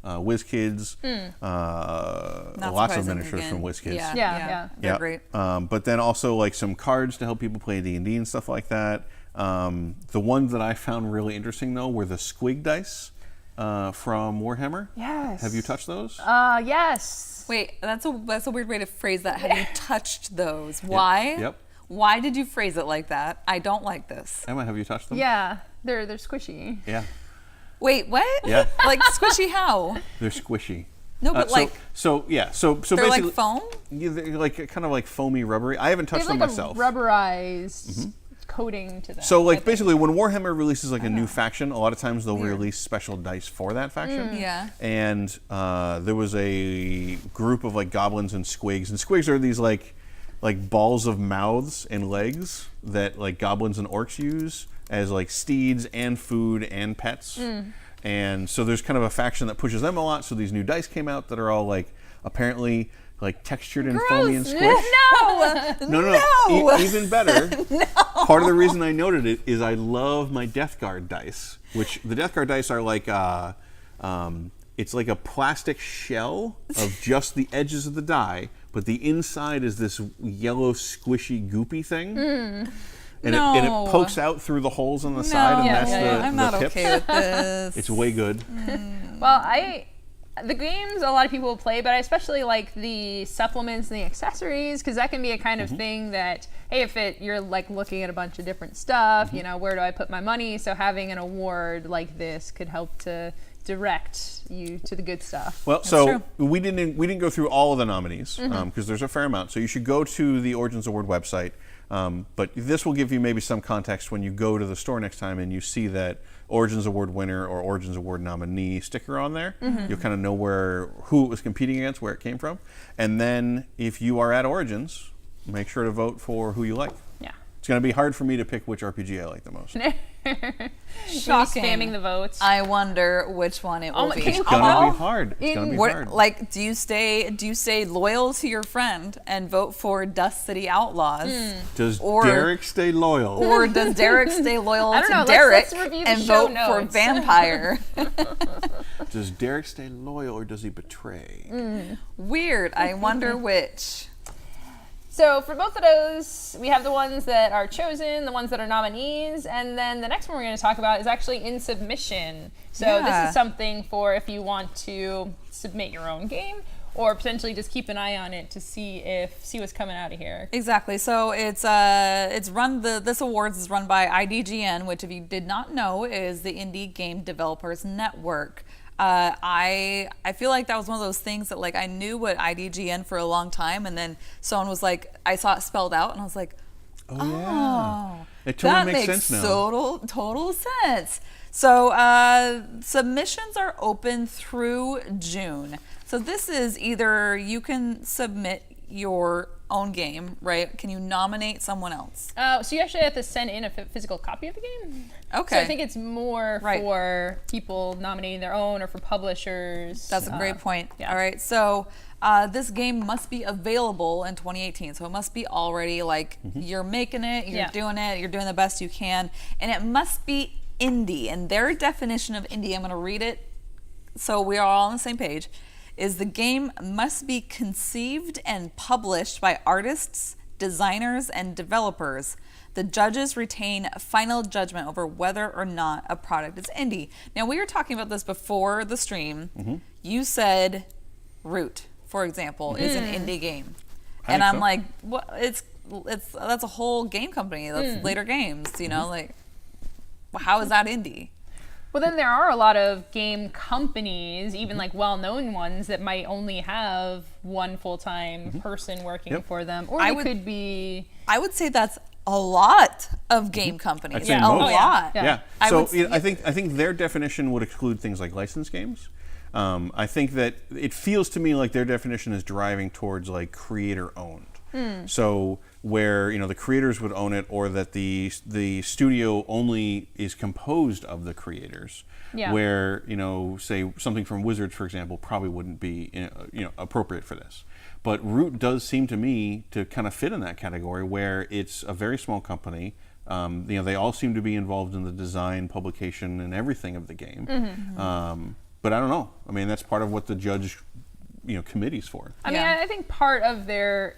WizKids. Lots of miniatures from WizKids. Yeah. They're great. But then also some cards to help people play D&D and stuff like that. The ones that I found really interesting though were the Squig dice from Warhammer. Yes. Have you touched those? Yes. Wait, that's a weird way to phrase that. Have you touched those? Why? Yep. Why did you phrase it like that? I don't like this. Emma, have you touched them? Yeah. They're squishy. Yeah. Wait, what? Yeah. Squishy how? They're squishy. No, but So they're basically foam? Yeah, they're kind of foamy rubbery. I haven't They touched have them a myself. rubberized coating to them. So basically when Warhammer releases a new faction, a lot of times they'll release special dice for that faction. Yeah. And there was a group of goblins and squigs. And squigs are these balls of mouths and legs that goblins and orcs use as steeds and food and pets. And so there's kind of a faction that pushes them a lot. So these new dice came out that are all apparently textured and foamy and squished. No. Even better. No. Part of the reason I noted it is I love my Death Guard dice, which the Death Guard dice are it's like a plastic shell of just the edges of the die, but the inside is this yellow, squishy, goopy thing. And it pokes out through the holes on the side, and that's the I'm not pips. okay with this. It's way good. Well, the games a lot of people will play, but I especially like the supplements and the accessories, because that can be a kind of thing that, hey, if you're like looking at a bunch of different stuff, you know, where do I put my money? So having an award like this could help to direct you to the good stuff. Well, That's so true. we didn't go through all of the nominees because there's a fair amount. So you should go to the Origins Award website. But this will give you maybe some context when you go to the store next time and you see that Origins Award winner or Origins Award nominee sticker on there. You'll kind of know who it was competing against, where it came from. And then if you are at Origins, make sure to vote for who you like. Yeah. It's going to be hard for me to pick which RPG I like the most. Shocking. Spamming the votes. I wonder which one it will be. It's going to be hard. It's going to be hard. Like, do you stay loyal to your friend and vote for Dust City Outlaws? Does Derek stay loyal? Or does Derek stay loyal I don't to know. Derek Let's review the and show vote for notes. Vampire? Does Derek stay loyal or does he betray? Weird. I wonder which. So for both of those, we have the ones that are chosen, the ones that are nominees, and then the next one we're going to talk about is actually in submission. So this is something for if you want to submit your own game, or potentially just keep an eye on it to see what's coming out of here. Exactly. So this awards is run by IDGN, which if you did not know is the Indie Game Developers Network. I feel like that was one of those things that like I knew what IDGN for a long time, and then someone was like, I saw it spelled out, and I was like, Yeah. It totally makes sense now. Total sense. So submissions are open through June. So this is either you can submit your own game, right? Can you nominate someone else? So you actually have to send in a physical copy of the game. Okay. So I think it's more for people nominating their own or for publishers. That's a great point. Yeah. All right. So this game must be available in 2018. So it must be already like you're making it, you're doing it, you're doing the best you can. And it must be indie. And their definition of indie, I'm going to read it so we are all on the same page, is the game must be conceived and published by artists, designers, and developers. The judges retain final judgment over whether or not a product is indie. Now, we were talking about this before the stream. You said Root, for example, is an indie game. And I'm like, what? That's a whole game company. That's Later Games, you know? Like, how is that indie? Well, then there are a lot of game companies, even like well-known ones, that might only have one full-time person working for them, or it could be. I would say that's a lot of game companies. I'd say a most. lot. Yeah. So I think their definition would exclude things like licensed games. I think that it feels to me like their definition is driving towards like creator-owned. So where the creators would own it, or that the studio only is composed of the creators. Where say something from Wizards, for example, probably wouldn't be appropriate for this. But Root does seem to me to kind of fit in that category, where it's a very small company. They all seem to be involved in the design, publication, and everything of the game. But I don't know. I mean, that's part of what the judge committee's for. I mean, I think part of their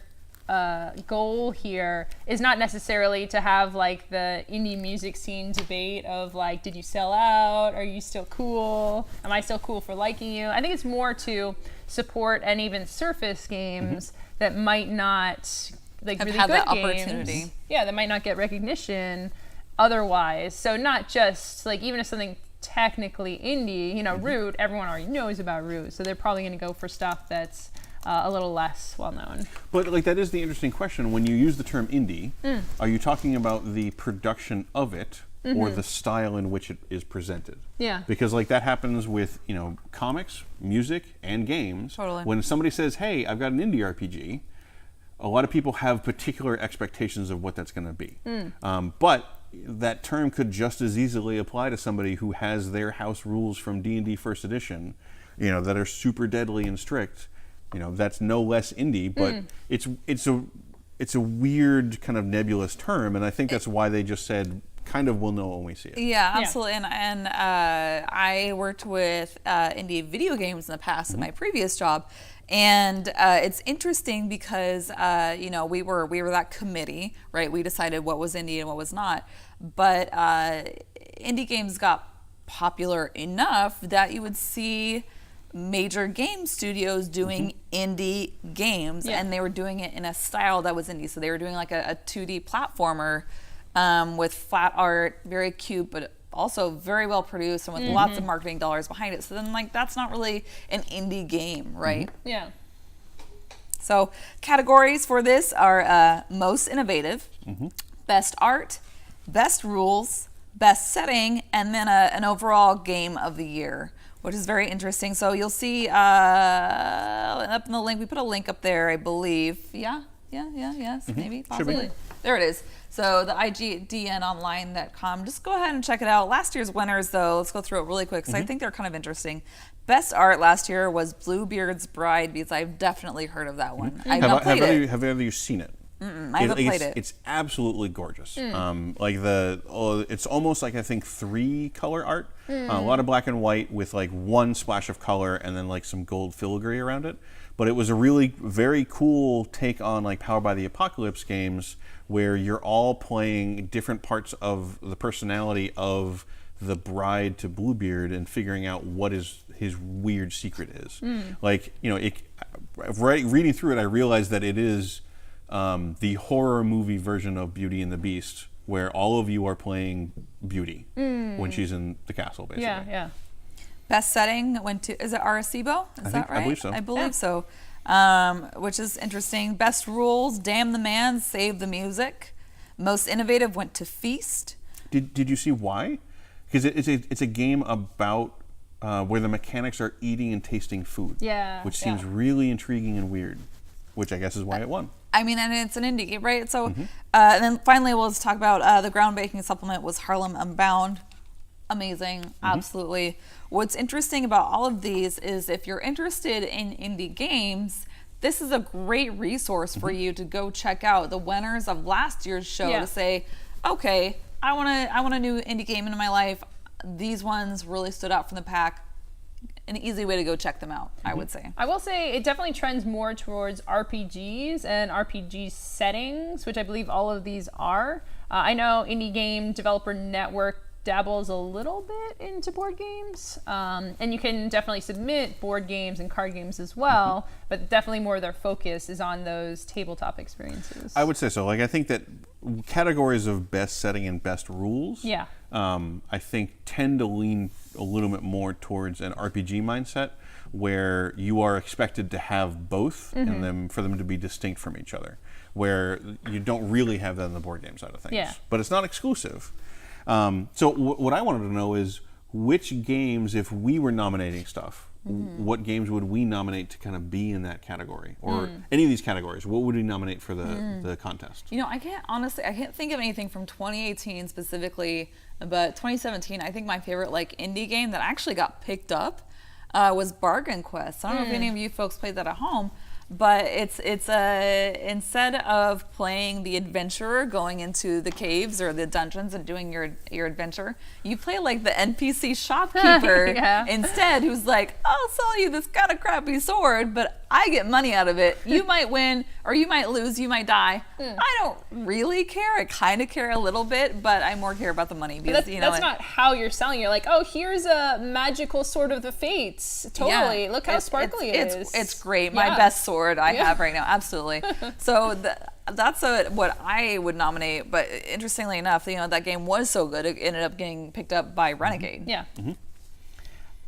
goal here is not necessarily to have like the indie music scene debate of like, did you sell out? Are you still cool? Am I still cool for liking you? I think it's more to support and even surface games that might not like have really had good that games. opportunity. Yeah, that might not get recognition otherwise. So not just like, even if something technically indie, Root, everyone already knows about Root, so they're probably going to go for stuff that's a little less well known. But like that is the interesting question. When you use the term indie, are you talking about the production of it or the style in which it is presented? Yeah. Because like that happens with comics, music, and games. Totally. When somebody says, "Hey, I've got an indie RPG," a lot of people have particular expectations of what that's going to be. But that term could just as easily apply to somebody who has their house rules from D&D First Edition, that are super deadly and strict. That's no less indie, but it's a weird kind of nebulous term, and I think that's why they just said kind of we'll know when we see it. Yeah, absolutely. And I worked with indie video games in the past in my previous job, and it's interesting because we were that committee, right? We decided what was indie and what was not, but indie games got popular enough that you would see major game studios doing indie games, and they were doing it in a style that was indie. So they were doing like a 2D platformer with flat art, very cute, but also very well produced and with lots of marketing dollars behind it. So then, like, that's not really an indie game, right? Yeah. So categories for this are most innovative, best art, best rules, best setting, and then an overall game of the year, which is very interesting. So you'll see up in the link, we put a link up there, I believe. Yes, maybe, possibly. There it is. So the IGDNonline.com, just go ahead and check it out. Last year's winners, though, let's go through it really quick because I think they're kind of interesting. Best art last year was Bluebeard's Bride, because I've definitely heard of that one. I've not played it. Have any of you seen it? I haven't played it. It's absolutely gorgeous. Like it's almost like, I think, 3 color art. A lot of black and white with like 1 splash of color and then like some gold filigree around it. But it was a really very cool take on like Powered by the Apocalypse games, where you're all playing different parts of the personality of the bride to Bluebeard and figuring out what his weird secret is. Like, you know, reading through it, I realized that it is the horror movie version of Beauty and the Beast, where all of you are playing Beauty when she's in the castle, basically. Yeah. Best setting went to, is it Arecibo? Is that right? I believe so. I believe so. Which is interesting. Best rules, Damn the Man, Save the Music. Most innovative went to Feast. Did you see why? Because it's a game about where the mechanics are eating and tasting food. Yeah. Which seems really intriguing and weird, which I guess is why it won. I mean, and it's an indie game, right? So, and then finally, we'll just talk about the groundbreaking supplement was Harlem Unbound. Amazing, absolutely. What's interesting about all of these is if you're interested in indie games, this is a great resource for you to go check out the winners of last year's show to say, okay, I want a new indie game in my life. These ones really stood out from the pack. An easy way to go check them out, I would say. I will say it definitely trends more towards RPGs and RPG settings, which I believe all of these are. I know Indie Game Developer Network dabbles a little bit into board games, and you can definitely submit board games and card games as well, but definitely more of their focus is on those tabletop experiences. I would say so. Like, I think that categories of best setting and best rules, I think tend to lean a little bit more towards an RPG mindset, where you are expected to have both and them for them to be distinct from each other, where you don't really have that on the board game side of things. But it's not exclusive. So what I wanted to know is which games, if we were nominating stuff, what games would we nominate to kind of be in that category, or any of these categories? What would we nominate for the contest? You know, I can't think of anything from 2018 specifically, but 2017, I think my favorite like indie game that actually got picked up was Bargain Quest. I don't know if any of you folks played that at home. But it's instead of playing the adventurer going into the caves or the dungeons and doing your adventure, you play like the NPC shopkeeper instead, who's like, I'll sell you this kind of crappy sword, but I get money out of it. You might win or you might lose, you might die. I don't really care. I kind of care a little bit, but I more care about the money because that's not how you're selling. You're like, oh, here's a magical sword of the fates. Totally. Look how sparkly it is. It's great. My best sword I have right now. Absolutely. So that's what I would nominate. But interestingly enough, that game was so good, it ended up getting picked up by Renegade. Yeah.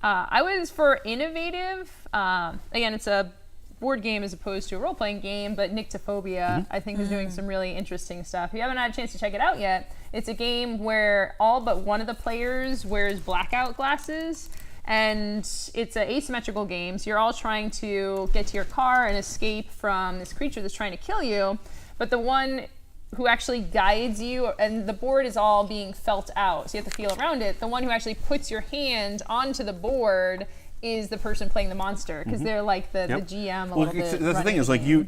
I was for innovative. Again, it's a board game as opposed to a role-playing game, but Nyctophobia, I think, is doing some really interesting stuff. If you haven't had a chance to check it out yet, it's a game where all but one of the players wears blackout glasses. And it's an asymmetrical game, so you're all trying to get to your car and escape from this creature that's trying to kill you. But the one who actually guides you, and the board is all being felt out, so you have to feel around it. The one who actually puts your hand onto the board is the person playing the monster, because they're like the GM a little bit. That's the thing is, like, you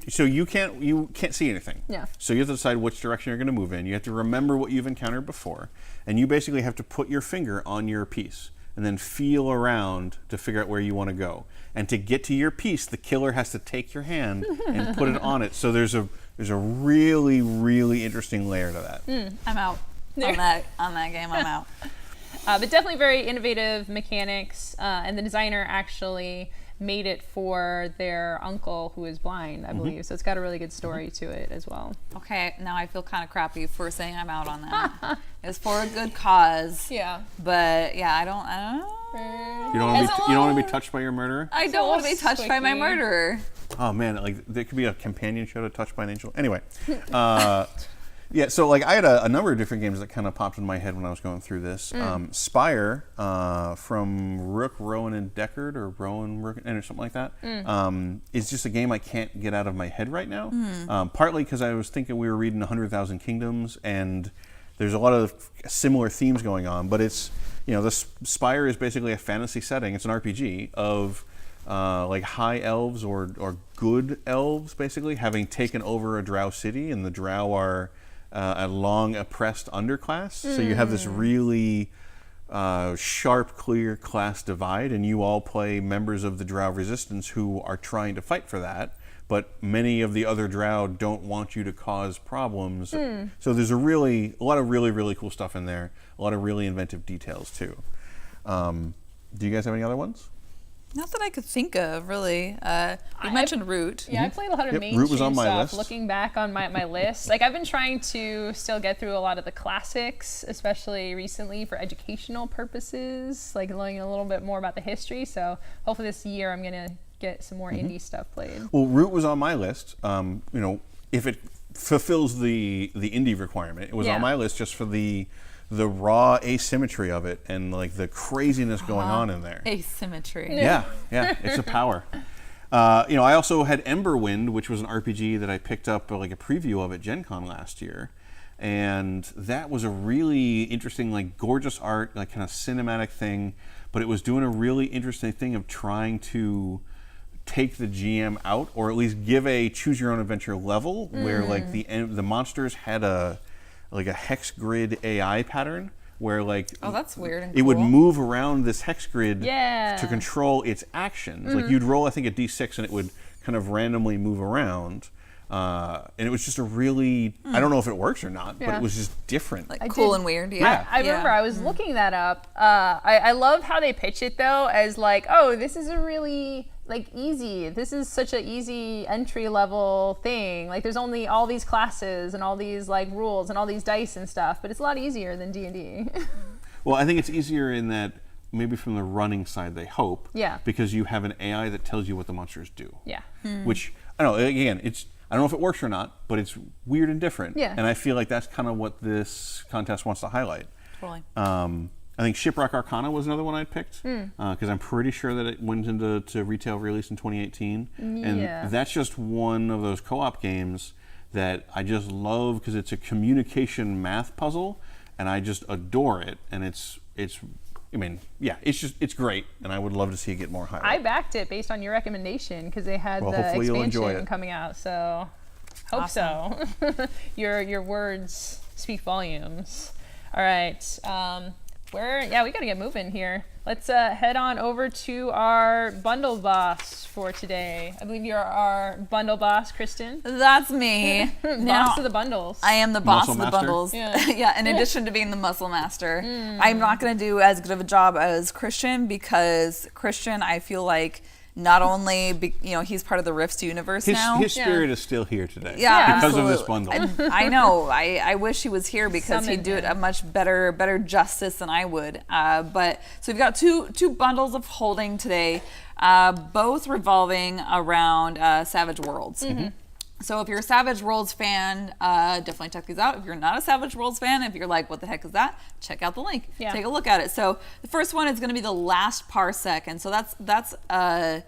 can't see anything. Yeah. So you have to decide which direction you're going to move in. You have to remember what you've encountered before, and you basically have to put your finger on your piece and then feel around to figure out where you want to go. And to get to your piece, the killer has to take your hand and put it on it. So there's a really, really interesting layer to that. I'm out on that game. I'm out. But definitely very innovative mechanics. And the designer actually made it for their uncle who is blind, I believe. So it's got a really good story to it as well. Okay, now I feel kind of crappy for saying I'm out on that. It's for a good cause. Yeah. But yeah, I don't You don't want to be touched by your murderer? I don't want to be touched by my murderer. Oh man, like there could be a companion show to Touched by an Angel. Anyway, yeah. So like I had a number of different games that kind of popped in my head when I was going through this. Spire from Rook, Rowan, and Deckard, or Rowan, Rook, or something like that, is just a game I can't get out of my head right now. Partly because I was thinking we were reading 100,000 Kingdoms, and there's a lot of similar themes going on. But it's, the Spire is basically a fantasy setting. It's an RPG of like high elves or good elves, basically, having taken over a drow city, and the drow are a long oppressed underclass. So you have this really sharp, clear class divide, and you all play members of the drow resistance who are trying to fight for that, but many of the other drow don't want you to cause problems. So there's a lot of really, really cool stuff in there, a lot of really inventive details too. Do you guys have any other ones? Not that I could think of, really. You mentioned Root. Yeah, I played a lot of mainstream Root was on my stuff. list. Looking back on my list, like I've been trying to still get through a lot of the classics, especially recently for educational purposes, like learning a little bit more about the history. So hopefully this year I'm gonna get some more indie stuff played. Well, Root was on my list. If it fulfills the indie requirement, it was on my list just for the raw asymmetry of it and like the craziness going on in there. Asymmetry. Yeah, it's a power. I also had Emberwind, which was an RPG that I picked up like a preview of at Gen Con last year. And that was a really interesting, like gorgeous art, like kind of cinematic thing, but it was doing a really interesting thing of trying to take the GM out, or at least give a choose your own adventure level where like the monsters had a hex grid AI pattern where like that's weird and it would cool. move around this hex grid to control its actions. Like you'd roll, I think, a d6 and it would kind of randomly move around. And it was just a really, I don't know if it works or not, but it was just different. Like cool and weird. Yeah. I remember I was looking that up. I love how they pitch it though as like, oh, this is a really easy. This is such an easy entry level thing. Like there's only all these classes and all these like rules and all these dice and stuff, but it's a lot easier than D&D. Well, I think it's easier in that maybe from the running side, they hope. Yeah. Because you have an AI that tells you what the monsters do. Yeah. Which, I don't know, again, I don't know if it works or not, but it's weird and different. Yeah. And I feel like that's kind of what this contest wants to highlight. Totally. I think Shipwreck Arcana was another one I picked because I'm pretty sure that it went into retail release in 2018. And that's just one of those co-op games that I just love because it's a communication math puzzle, and I just adore it. And it's great, and I would love to see it get more highlight. I backed it based on your recommendation because they had the expansion coming out, so hope so. Your words speak volumes. All right. We got to get moving here. Let's head on over to our bundle boss for today. I believe you're our bundle boss, Kristen. That's me. Boss of the bundles. I am the boss Muscle of the master. bundles. Yeah. In addition to being the muscle master. I'm not going to do as good of a job as Christian because Christian, I feel like, not only, he's part of the Rifts universe now. His spirit is still here today. Yeah, because absolutely. of this bundle. I know. I wish he was here because he'd do it a much better justice than I would. But so we've got two bundles of holding today, both revolving around Savage Worlds. So if you're a Savage Worlds fan, definitely check these out. If you're not a Savage Worlds fan, if you're like, what the heck is that? Check out the link. Yeah. Take a look at it. So the first one is going to be the Last Parsec. And so that's a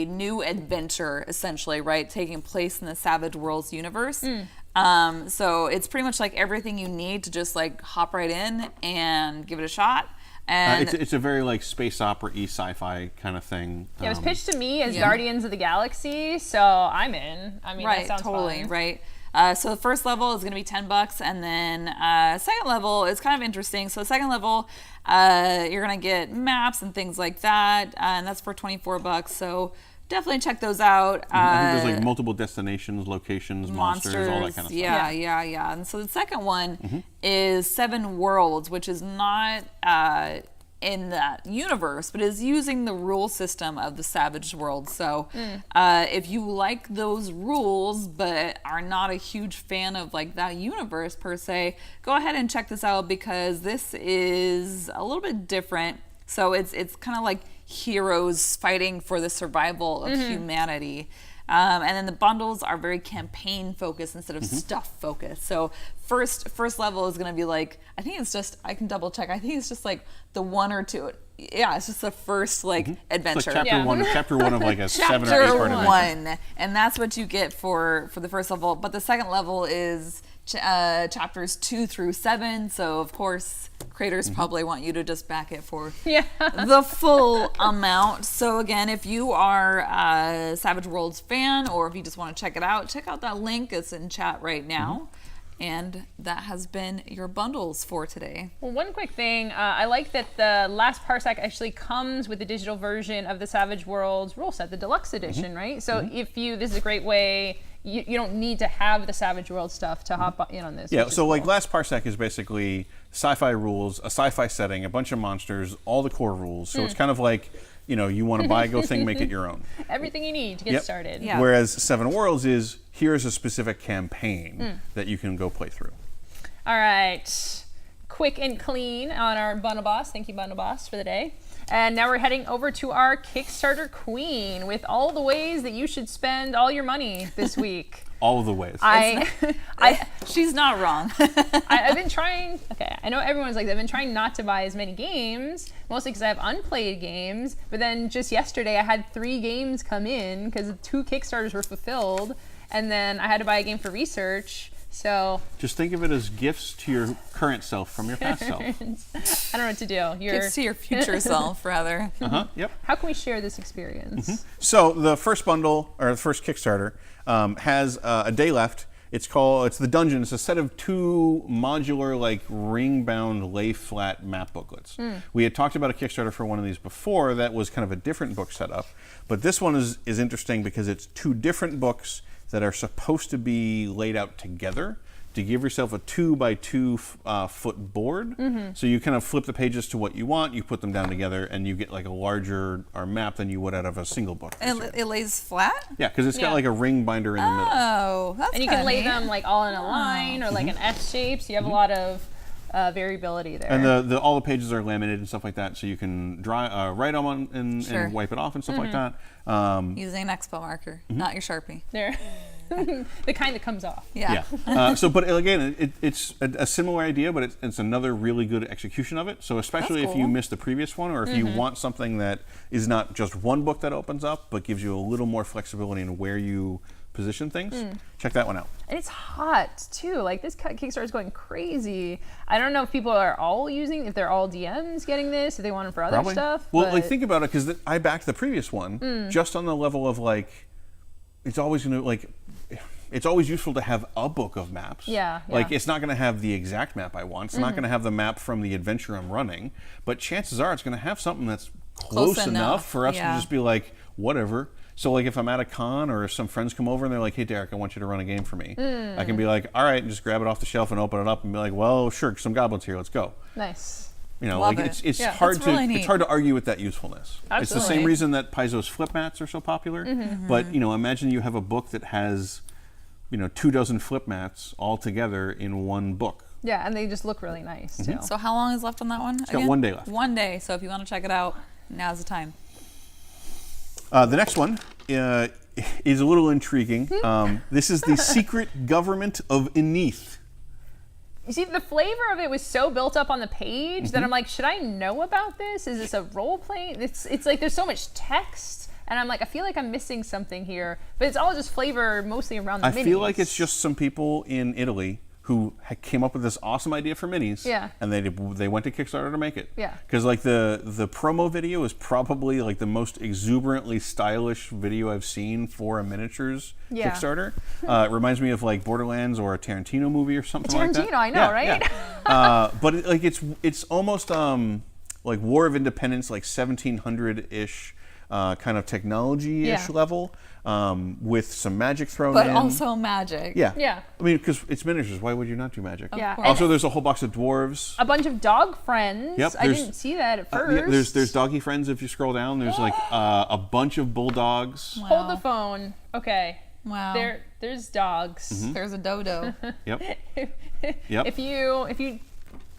new adventure, essentially, right? Taking place in the Savage Worlds universe. So it's pretty much like everything you need to just like hop right in and give it a shot. And it's a very like space opera-y sci-fi kind of thing. Yeah, it was pitched to me as Guardians of the Galaxy, so I'm in. I mean, right, that sounds totally, fun. right. So the first level is going to be $10, and then second level is kind of interesting. So the second level, you're going to get maps and things like that, and that's for $24. So definitely check those out. I think there's like multiple destinations, locations, monsters, all that kind of stuff. Yeah. And so the second one is 7 Worlds, which is not in that universe, but is using the rule system of the Savage World. So if you like those rules but are not a huge fan of like that universe per se, go ahead and check this out, because this is a little bit different. So it's kind of like heroes fighting for the survival of humanity. And then the bundles are very campaign focused instead of stuff focused. So first level is going to be like, I think it's just, I can double check, I think it's just like the 1 or 2. Yeah, it's just the first like adventure. It's like chapter one of like a 7 or 8 part adventure. And that's what you get for the first level. But the second level is chapters 2 through 7. So of course, creators probably want you to just back it for the full amount. So again, if you are a Savage Worlds fan, or if you just want to check it out, check out that link. It's in chat right now. And that has been your bundles for today. Well, one quick thing, I like that the last parsec actually comes with the digital version of the Savage Worlds rule set, the deluxe edition, right? So this is a great way. You don't need to have the Savage World stuff to hop in on this. Yeah, so like last parsec is basically sci-fi rules, a sci-fi setting, a bunch of monsters, all the core rules. So it's kind of like, you want to buy Go thing, make it your own. Everything you need to get started. Yeah. Whereas Seven Worlds is, here's a specific campaign that you can go play through. All right. Quick and clean on our Bundle Boss. Thank you, Bundle Boss, for the day. And now we're heading over to our Kickstarter Queen with all the ways that you should spend all your money this week. All of the ways. She's not wrong. I've been trying, I know everyone's like, I've been trying not to buy as many games, mostly because I have unplayed games, but then just yesterday I had 3 games come in because 2 Kickstarters were fulfilled, and then I had to buy a game for research. So just think of it as gifts to your current self from your past self. I don't know what to do. Gifts to your future self, rather. Yep. How can we share this experience? So the first bundle, or the first Kickstarter, has a day left. It's the Dungeon. It's a set of 2 modular, like ring-bound lay-flat map booklets. We had talked about a Kickstarter for one of these before that was kind of a different book setup, but this one is interesting because it's 2 different books that are supposed to be laid out together to give yourself a 2x2 foot board. So you kind of flip the pages to what you want, you put them down together, and you get like a larger map than you would out of a single book. And it lays flat? Yeah, because it's got like a ring binder in the middle. Oh, that's And you can lay them like all in a line or like an S shape, so you have a lot of variability there. And all the pages are laminated and stuff like that, so you can write them on and wipe it off and stuff like that. Using an Expo marker, not your Sharpie. There. The kind that comes off. Yeah. But again, it's a similar idea, but it's another really good execution of it. So especially if you missed the previous one, or if you want something that is not just one book that opens up, but gives you a little more flexibility in where you position things, check that one out. And it's hot too. Like this Kickstarter is going crazy. I don't know if people are all if they're all DMs getting this, if they want it for other stuff. Well, like think about it, because I backed the previous one just on the level of like, it's always useful to have a book of maps. Yeah. Like it's not going to have the exact map I want. It's not going to have the map from the adventure I'm running, but chances are it's going to have something that's close enough for us to just be like, whatever. So like if I'm at a con or if some friends come over and they're like, hey Derek, I want you to run a game for me. I can be like, all right, and just grab it off the shelf and open it up and be like, well, sure, some goblins here, let's go. Nice. Like it's hard to argue with that usefulness. Absolutely. It's the same reason that Paizo's flip mats are so popular. But imagine you have a book that has 24 flip mats all together in one book. Yeah, and they just look really nice too. So how long is left on that one? It's got 1 day left. 1 day. So if you want to check it out, now's the time. The next one is a little intriguing. This is the Secret Government of Enith. You see, the flavor of it was so built up on the page that I'm like, should I know about this? Is this a role play? It's like there's so much text, and I'm like, I feel like I'm missing something here. But it's all just flavor, mostly around the minis. I feel like it's just some people in Italy who came up with this awesome idea for minis. Yeah. And they went to Kickstarter to make it. Yeah. Because like the promo video is probably like the most exuberantly stylish video I've seen for a miniatures Kickstarter. It reminds me of like Borderlands or a Tarantino movie or something like that. Tarantino, I know, right? Yeah. But it's almost like War of Independence, like 1700-ish. kind of technology-ish level, with some magic thrown But in. also magic. Yeah. Yeah. I mean, because it's miniatures. Why would you not do magic? Yeah. course. Also, there's a whole box of dwarves. A bunch of dog friends. Yep, I didn't see that at first. There's doggy friends if you scroll down. There's like a bunch of bulldogs. Wow. Hold the phone. Okay. Wow. There's dogs. There's a dodo. Yep. Yep. If you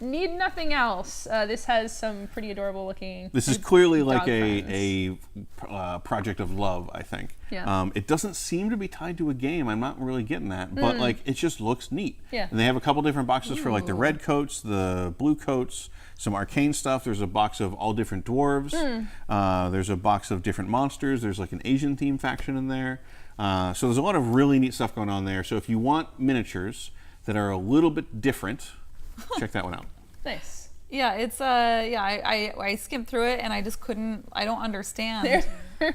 need nothing else, this has some pretty adorable looking. This is clearly like dog a project of love, I think. Yeah. It doesn't seem to be tied to a game. I'm not really getting that, but like it just looks neat. Yeah. And they have a couple different boxes for like the red coats, the blue coats, some arcane stuff. There's a box of all different dwarves. There's a box of different monsters. There's like an Asian theme faction in there. So there's a lot of really neat stuff going on there. So if you want miniatures that are a little bit different, check that one out. Nice. Yeah, it's I skimmed through it and I just couldn't. I don't understand.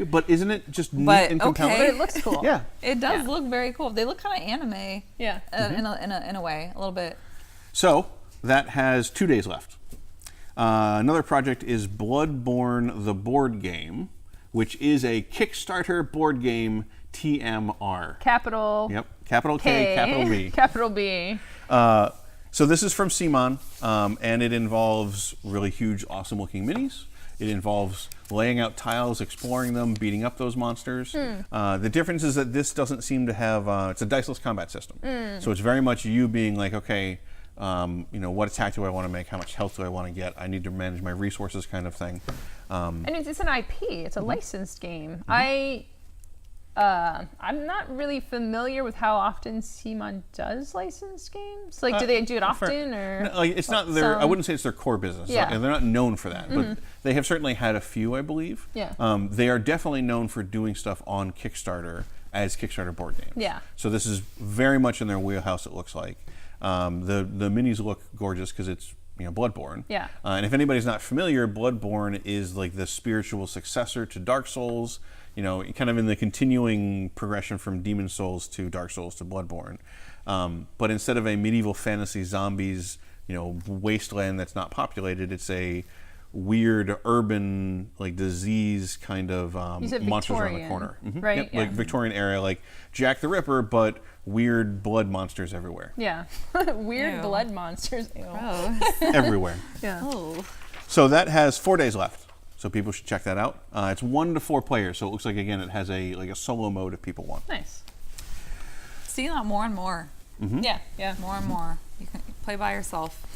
But isn't it just neat But, and compelling? okay. But it looks cool. Yeah. It does look very cool. They look kind of anime. Yeah. In a way, a little bit. So that has 2 days left. Another project is Bloodborne the board game, which is a Kickstarter board game TMR. Capital. Yep. Capital K, capital B. Capital B. So this is from CMON, and it involves really huge, awesome-looking minis. It involves laying out tiles, exploring them, beating up those monsters. The difference is that this doesn't seem to have, it's a diceless combat system. So it's very much you being like, okay, what attack do I want to make? How much health do I want to get? I need to manage my resources kind of thing. And it's an IP. It's a licensed game. I'm not really familiar with how often CMON does licensed games. Like, do they do it often, or? No, like, it's not their. I wouldn't say it's their core business. Yeah. They're not known for that, but they have certainly had a few, I believe. Yeah. They are definitely known for doing stuff on Kickstarter as Kickstarter board games. Yeah. So this is very much in their wheelhouse. It looks like the minis look gorgeous because it's Bloodborne. Yeah. And if anybody's not familiar, Bloodborne is like the spiritual successor to Dark Souls. Kind of in the continuing progression from Demon Souls to Dark Souls to Bloodborne. But instead of a medieval fantasy zombies, wasteland that's not populated, it's a weird urban, like disease kind of monsters around the corner. Right? Yep, Yeah. like Victorian era, like Jack the Ripper, but weird blood monsters everywhere. Yeah. Weird Ew. blood monsters. Ew. Everywhere. Yeah. Oh. So that has 4 days left. So people should check that out. It's 1 to 4 players, so it looks like again it has a solo mode if people want. Nice. See that more and more. Yeah. Yeah. More and more. You can play by yourself.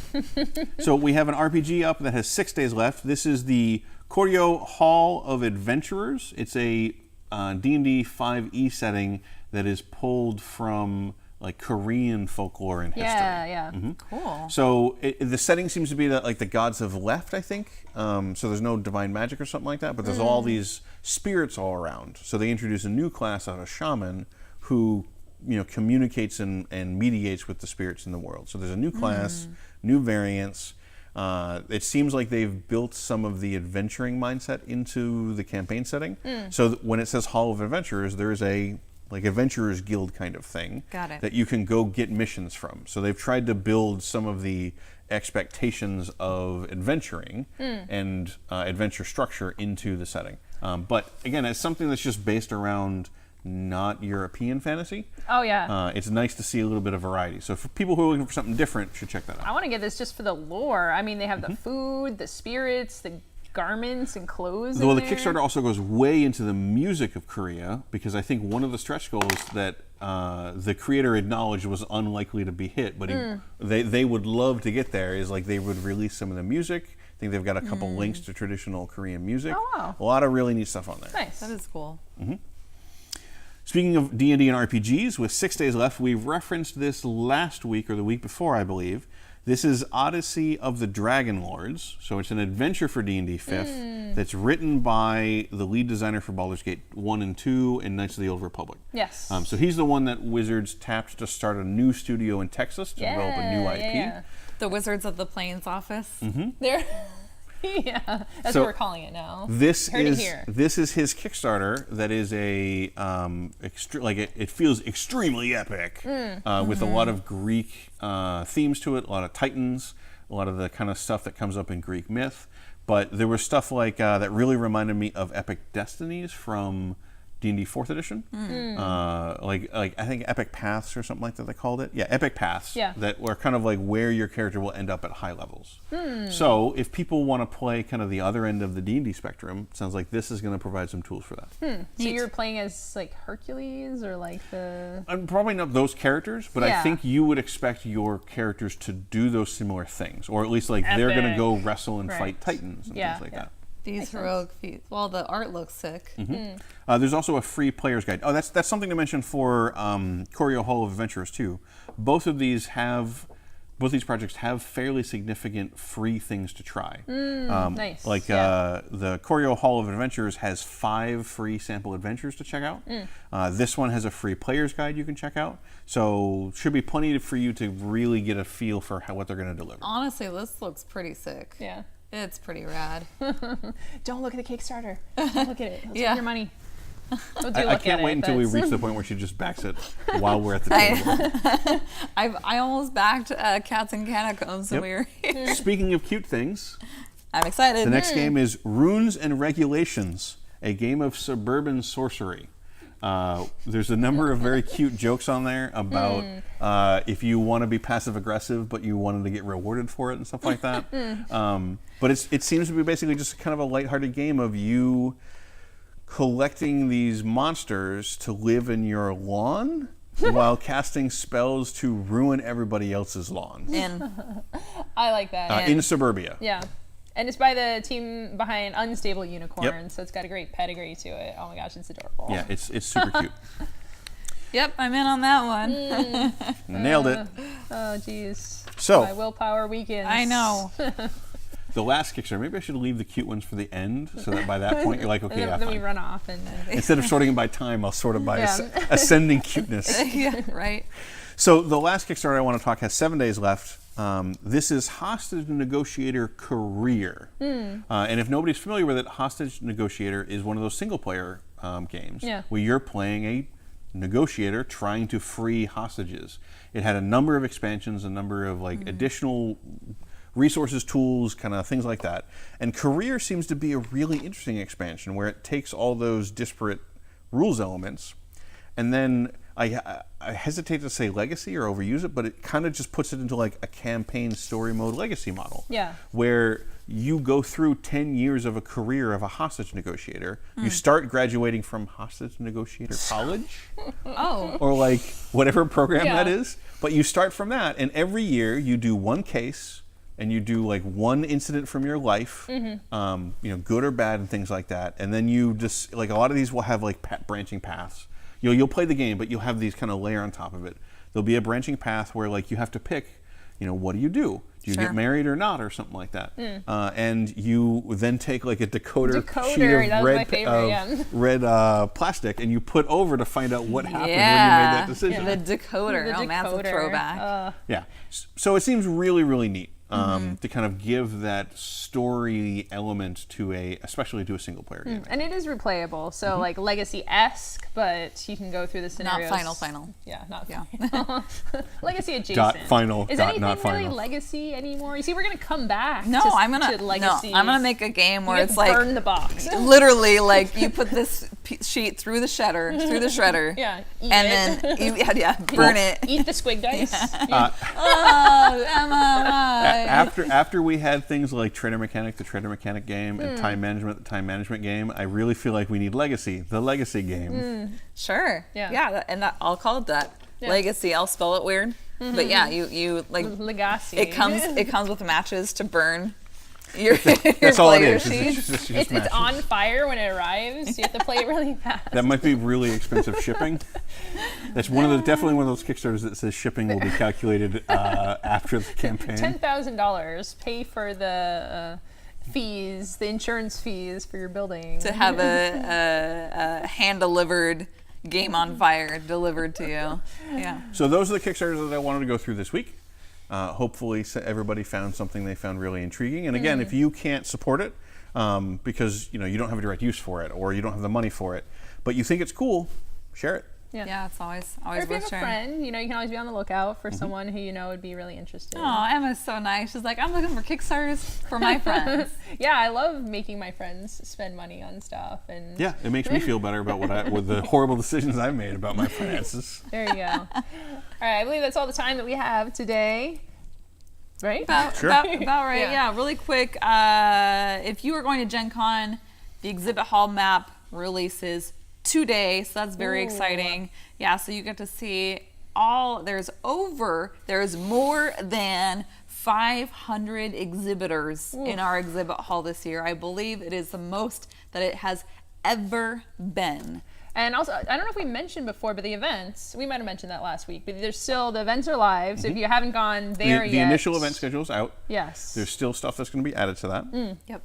So we have an RPG up that has 6 days left. This is the Koryo Hall of Adventurers. It's a D&D 5e setting that is pulled from like Korean folklore and history. Yeah. Cool. So the setting seems to be that like the gods have left, I think. So there's no divine magic or something like that, but there's all these spirits all around. So they introduce a new class out of shaman who communicates and mediates with the spirits in the world. So there's a new class, new variants. It seems like they've built some of the adventuring mindset into the campaign setting. So when it says Hall of Adventurers, there is a like Adventurers Guild kind of thing. Got it. That you can go get missions from. So they've tried to build some of the expectations of adventuring and adventure structure into the setting. But again, it's something that's just based around not European fantasy. Oh yeah. It's nice to see a little bit of variety. So for people who are looking for something different, should check that out. I want to get this just for the lore. I mean, they have the food, the spirits, the garments and clothes. Well, in the there. Kickstarter also goes way into the music of Korea because I think one of the stretch goals that the creator acknowledged was unlikely to be hit, but they would love to get there is like they would release some of the music. I think they've got a couple links to traditional Korean music. Oh, wow. A lot of really neat stuff on there. Nice. That is cool. Speaking of D&D and RPGs, with 6 days left, we referenced this last week or the week before, I believe. This is Odyssey of the Dragon Lords. So it's an adventure for D&D 5th that's written by the lead designer for Baldur's Gate 1 and 2 and Knights of the Old Republic. Yes. So he's the one that Wizards tapped to start a new studio in Texas to develop a new IP. Yeah. The Wizards of the Plains office. There. Yeah. That's So what we're calling it now. This Heard it is here. this is his Kickstarter. That is a it feels extremely epic with a lot of Greek themes to it, a lot of Titans, a lot of the kind of stuff that comes up in Greek myth. But there was stuff like that really reminded me of Epic Destinies from D&D 4th edition. Like I think Epic Paths or something like that they called it. Yeah, Epic Paths. Yeah. That were kind of like where your character will end up at high levels. So if people want to play kind of the other end of the D&D spectrum, it sounds like this is going to provide some tools for that. So you're playing as like Hercules or like the... Probably not those characters, but I think you would expect your characters to do those similar things. Or at least like they're going to go wrestle and fight titans and things like that. These heroic feats. Well, the art looks sick. There's also a free player's guide. Oh, that's something to mention for Choreo Hall of Adventurers too. Both these projects have fairly significant free things to try. Nice. Like the Choreo Hall of Adventurers has 5 free sample adventures to check out. This one has a free player's guide you can check out. So should be plenty for you to really get a feel for what they're going to deliver. Honestly, this looks pretty sick. Yeah. It's pretty rad. Don't look at the Kickstarter. Don't look at it. Let's spend your money. I can't wait until we reach the point where she just backs it while we're at the table. I almost backed Cats and Catacombs when we were here. Speaking of cute things, I'm excited. the next game is Runes and Regulations, a game of suburban sorcery. There's a number of very cute jokes on there about if you want to be passive aggressive but you wanted to get rewarded for it and stuff like that. But it seems to be basically just kind of a lighthearted game of you collecting these monsters to live in your lawn while casting spells to ruin everybody else's lawns. I like that. In suburbia. Yeah. And it's by the team behind Unstable Unicorn, so it's got a great pedigree to it. Oh my gosh, it's adorable. Yeah, it's super cute. Yep, I'm in on that one. Nailed it. Oh, geez. So my willpower weakens. I know. The last Kickstarter, maybe I should leave the cute ones for the end so that by that point you're like, okay, then we run off. And instead of sorting them by time, I'll sort them by ascending cuteness. Yeah, right. So the last Kickstarter I want to talk has 7 days left. This is Hostage Negotiator Career. And if nobody's familiar with it, Hostage Negotiator is one of those single-player games where you're playing a negotiator trying to free hostages. It had a number of expansions, a number of additional resources, tools, kind of things like that. And Career seems to be a really interesting expansion where it takes all those disparate rules elements and then I hesitate to say legacy or overuse it, but it kind of just puts it into like a campaign story mode legacy model. Yeah. Where you go through 10 years of a career of a hostage negotiator. You start graduating from hostage negotiator college. Or like whatever program that is. But you start from that, and every year you do one case and you do like one incident from your life, good or bad and things like that. And then you just, like a lot of these will have like branching paths. You'll play the game, but you'll have these kind of layer on top of it. There'll be a branching path where like you have to pick, what do you do? Do you get married or not, or something like that? And you then take like a decoder sheet of red plastic, and you put over to find out what happened when you made that decision. The decoder. Oh man, that's a throwback. Yeah. So it seems really, really neat. To kind of give that story element especially to a single player game. And it is replayable, so like Legacy-esque, but you can go through the scenarios. Not final. Yeah, not final. Legacy adjacent. Final. Is anything not really final. Legacy anymore? You see, we're gonna come back. I'm gonna make a game where it's like burn the box. Literally, like you put this sheet through the shredder. Yeah. Then burn it. Eat the squig dice. Oh, Emma. After we had things like Trader Mechanic, the Trader Mechanic game, and Time Management, the Time Management game, I really feel like we need Legacy, the Legacy game. Sure. Yeah. And I'll call it that. Yeah. Legacy. I'll spell it weird, but yeah, you like Legacy. It comes with matches to burn. Your That's all it is. It's on fire when it arrives. You have to play it really fast. That might be really expensive shipping. That's definitely one of those Kickstarters that says shipping will be calculated after the campaign. $10,000. Pay for the fees, the insurance fees for your building. To have a hand-delivered game on fire delivered to you. Yeah. So those are the Kickstarters that I wanted to go through this week. Hopefully everybody found something they found really intriguing. And again, if you can't support it because you don't have a direct use for it or you don't have the money for it, but you think it's cool, share it. Yeah, it's always Or if you worth have a sharing. friend, you can always be on the lookout for someone who would be really interested. Oh, Emma's so nice. She's like, I'm looking for Kickstarters for my friends. Yeah, I love making my friends spend money on stuff, and Yeah, it makes me feel better about with the horrible decisions I've made about my finances. there you go. All right, I believe that's all the time that we have today. Right? About right. Yeah, really quick. If you are going to Gen Con, the exhibit hall map releases today, so that's very exciting. Yeah, so you get to see there's more than 500 exhibitors in our exhibit hall this year. I believe it is the most that it has ever been. And also, I don't know if we mentioned before, but the events, we might have mentioned that last week, but the events are live, so if you haven't gone there yet. The initial event schedule is out. Yes. There's still stuff that's going to be added to that. Yep.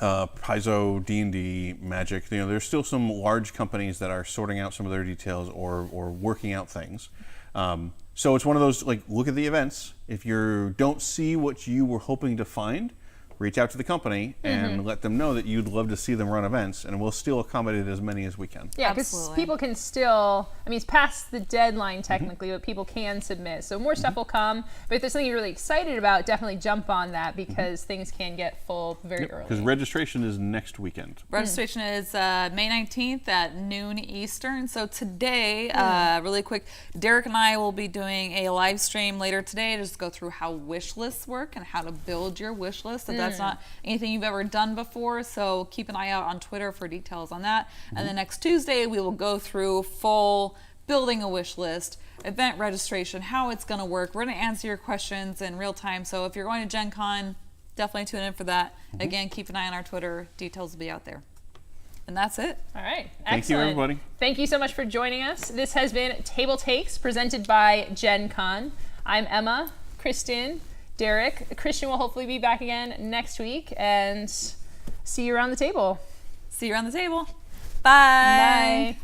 Paizo, D&D, Magic, there's still some large companies that are sorting out some of their details or working out things. So it's one of those, look at the events. If you don't see what you were hoping to find, reach out to the company and let them know that you'd love to see them run events, and we'll still accommodate as many as we can. Yeah, because people can still, it's past the deadline technically, but people can submit. So more stuff will come, but if there's something you're really excited about, definitely jump on that because things can get full very early. Because registration is next weekend. Registration is May 19th at noon Eastern. So today, really quick, Derek and I will be doing a live stream later today to just go through how wish lists work and how to build your wish list. If that's not anything you've ever done before, so keep an eye out on Twitter for details on that. And then next Tuesday, we will go through full building a wish list, event registration, how it's going to work. We're going to answer your questions in real time. So if you're going to Gen Con, definitely tune in for that. Again, keep an eye on our Twitter. Details will be out there. And that's it. All right. Thank you, everybody. Thank you so much for joining us. This has been TableTakes presented by Gen Con. I'm Emma, Kristen, Derek. Christian will hopefully be back again next week, and see you around the table. See you around the table. Bye. Bye.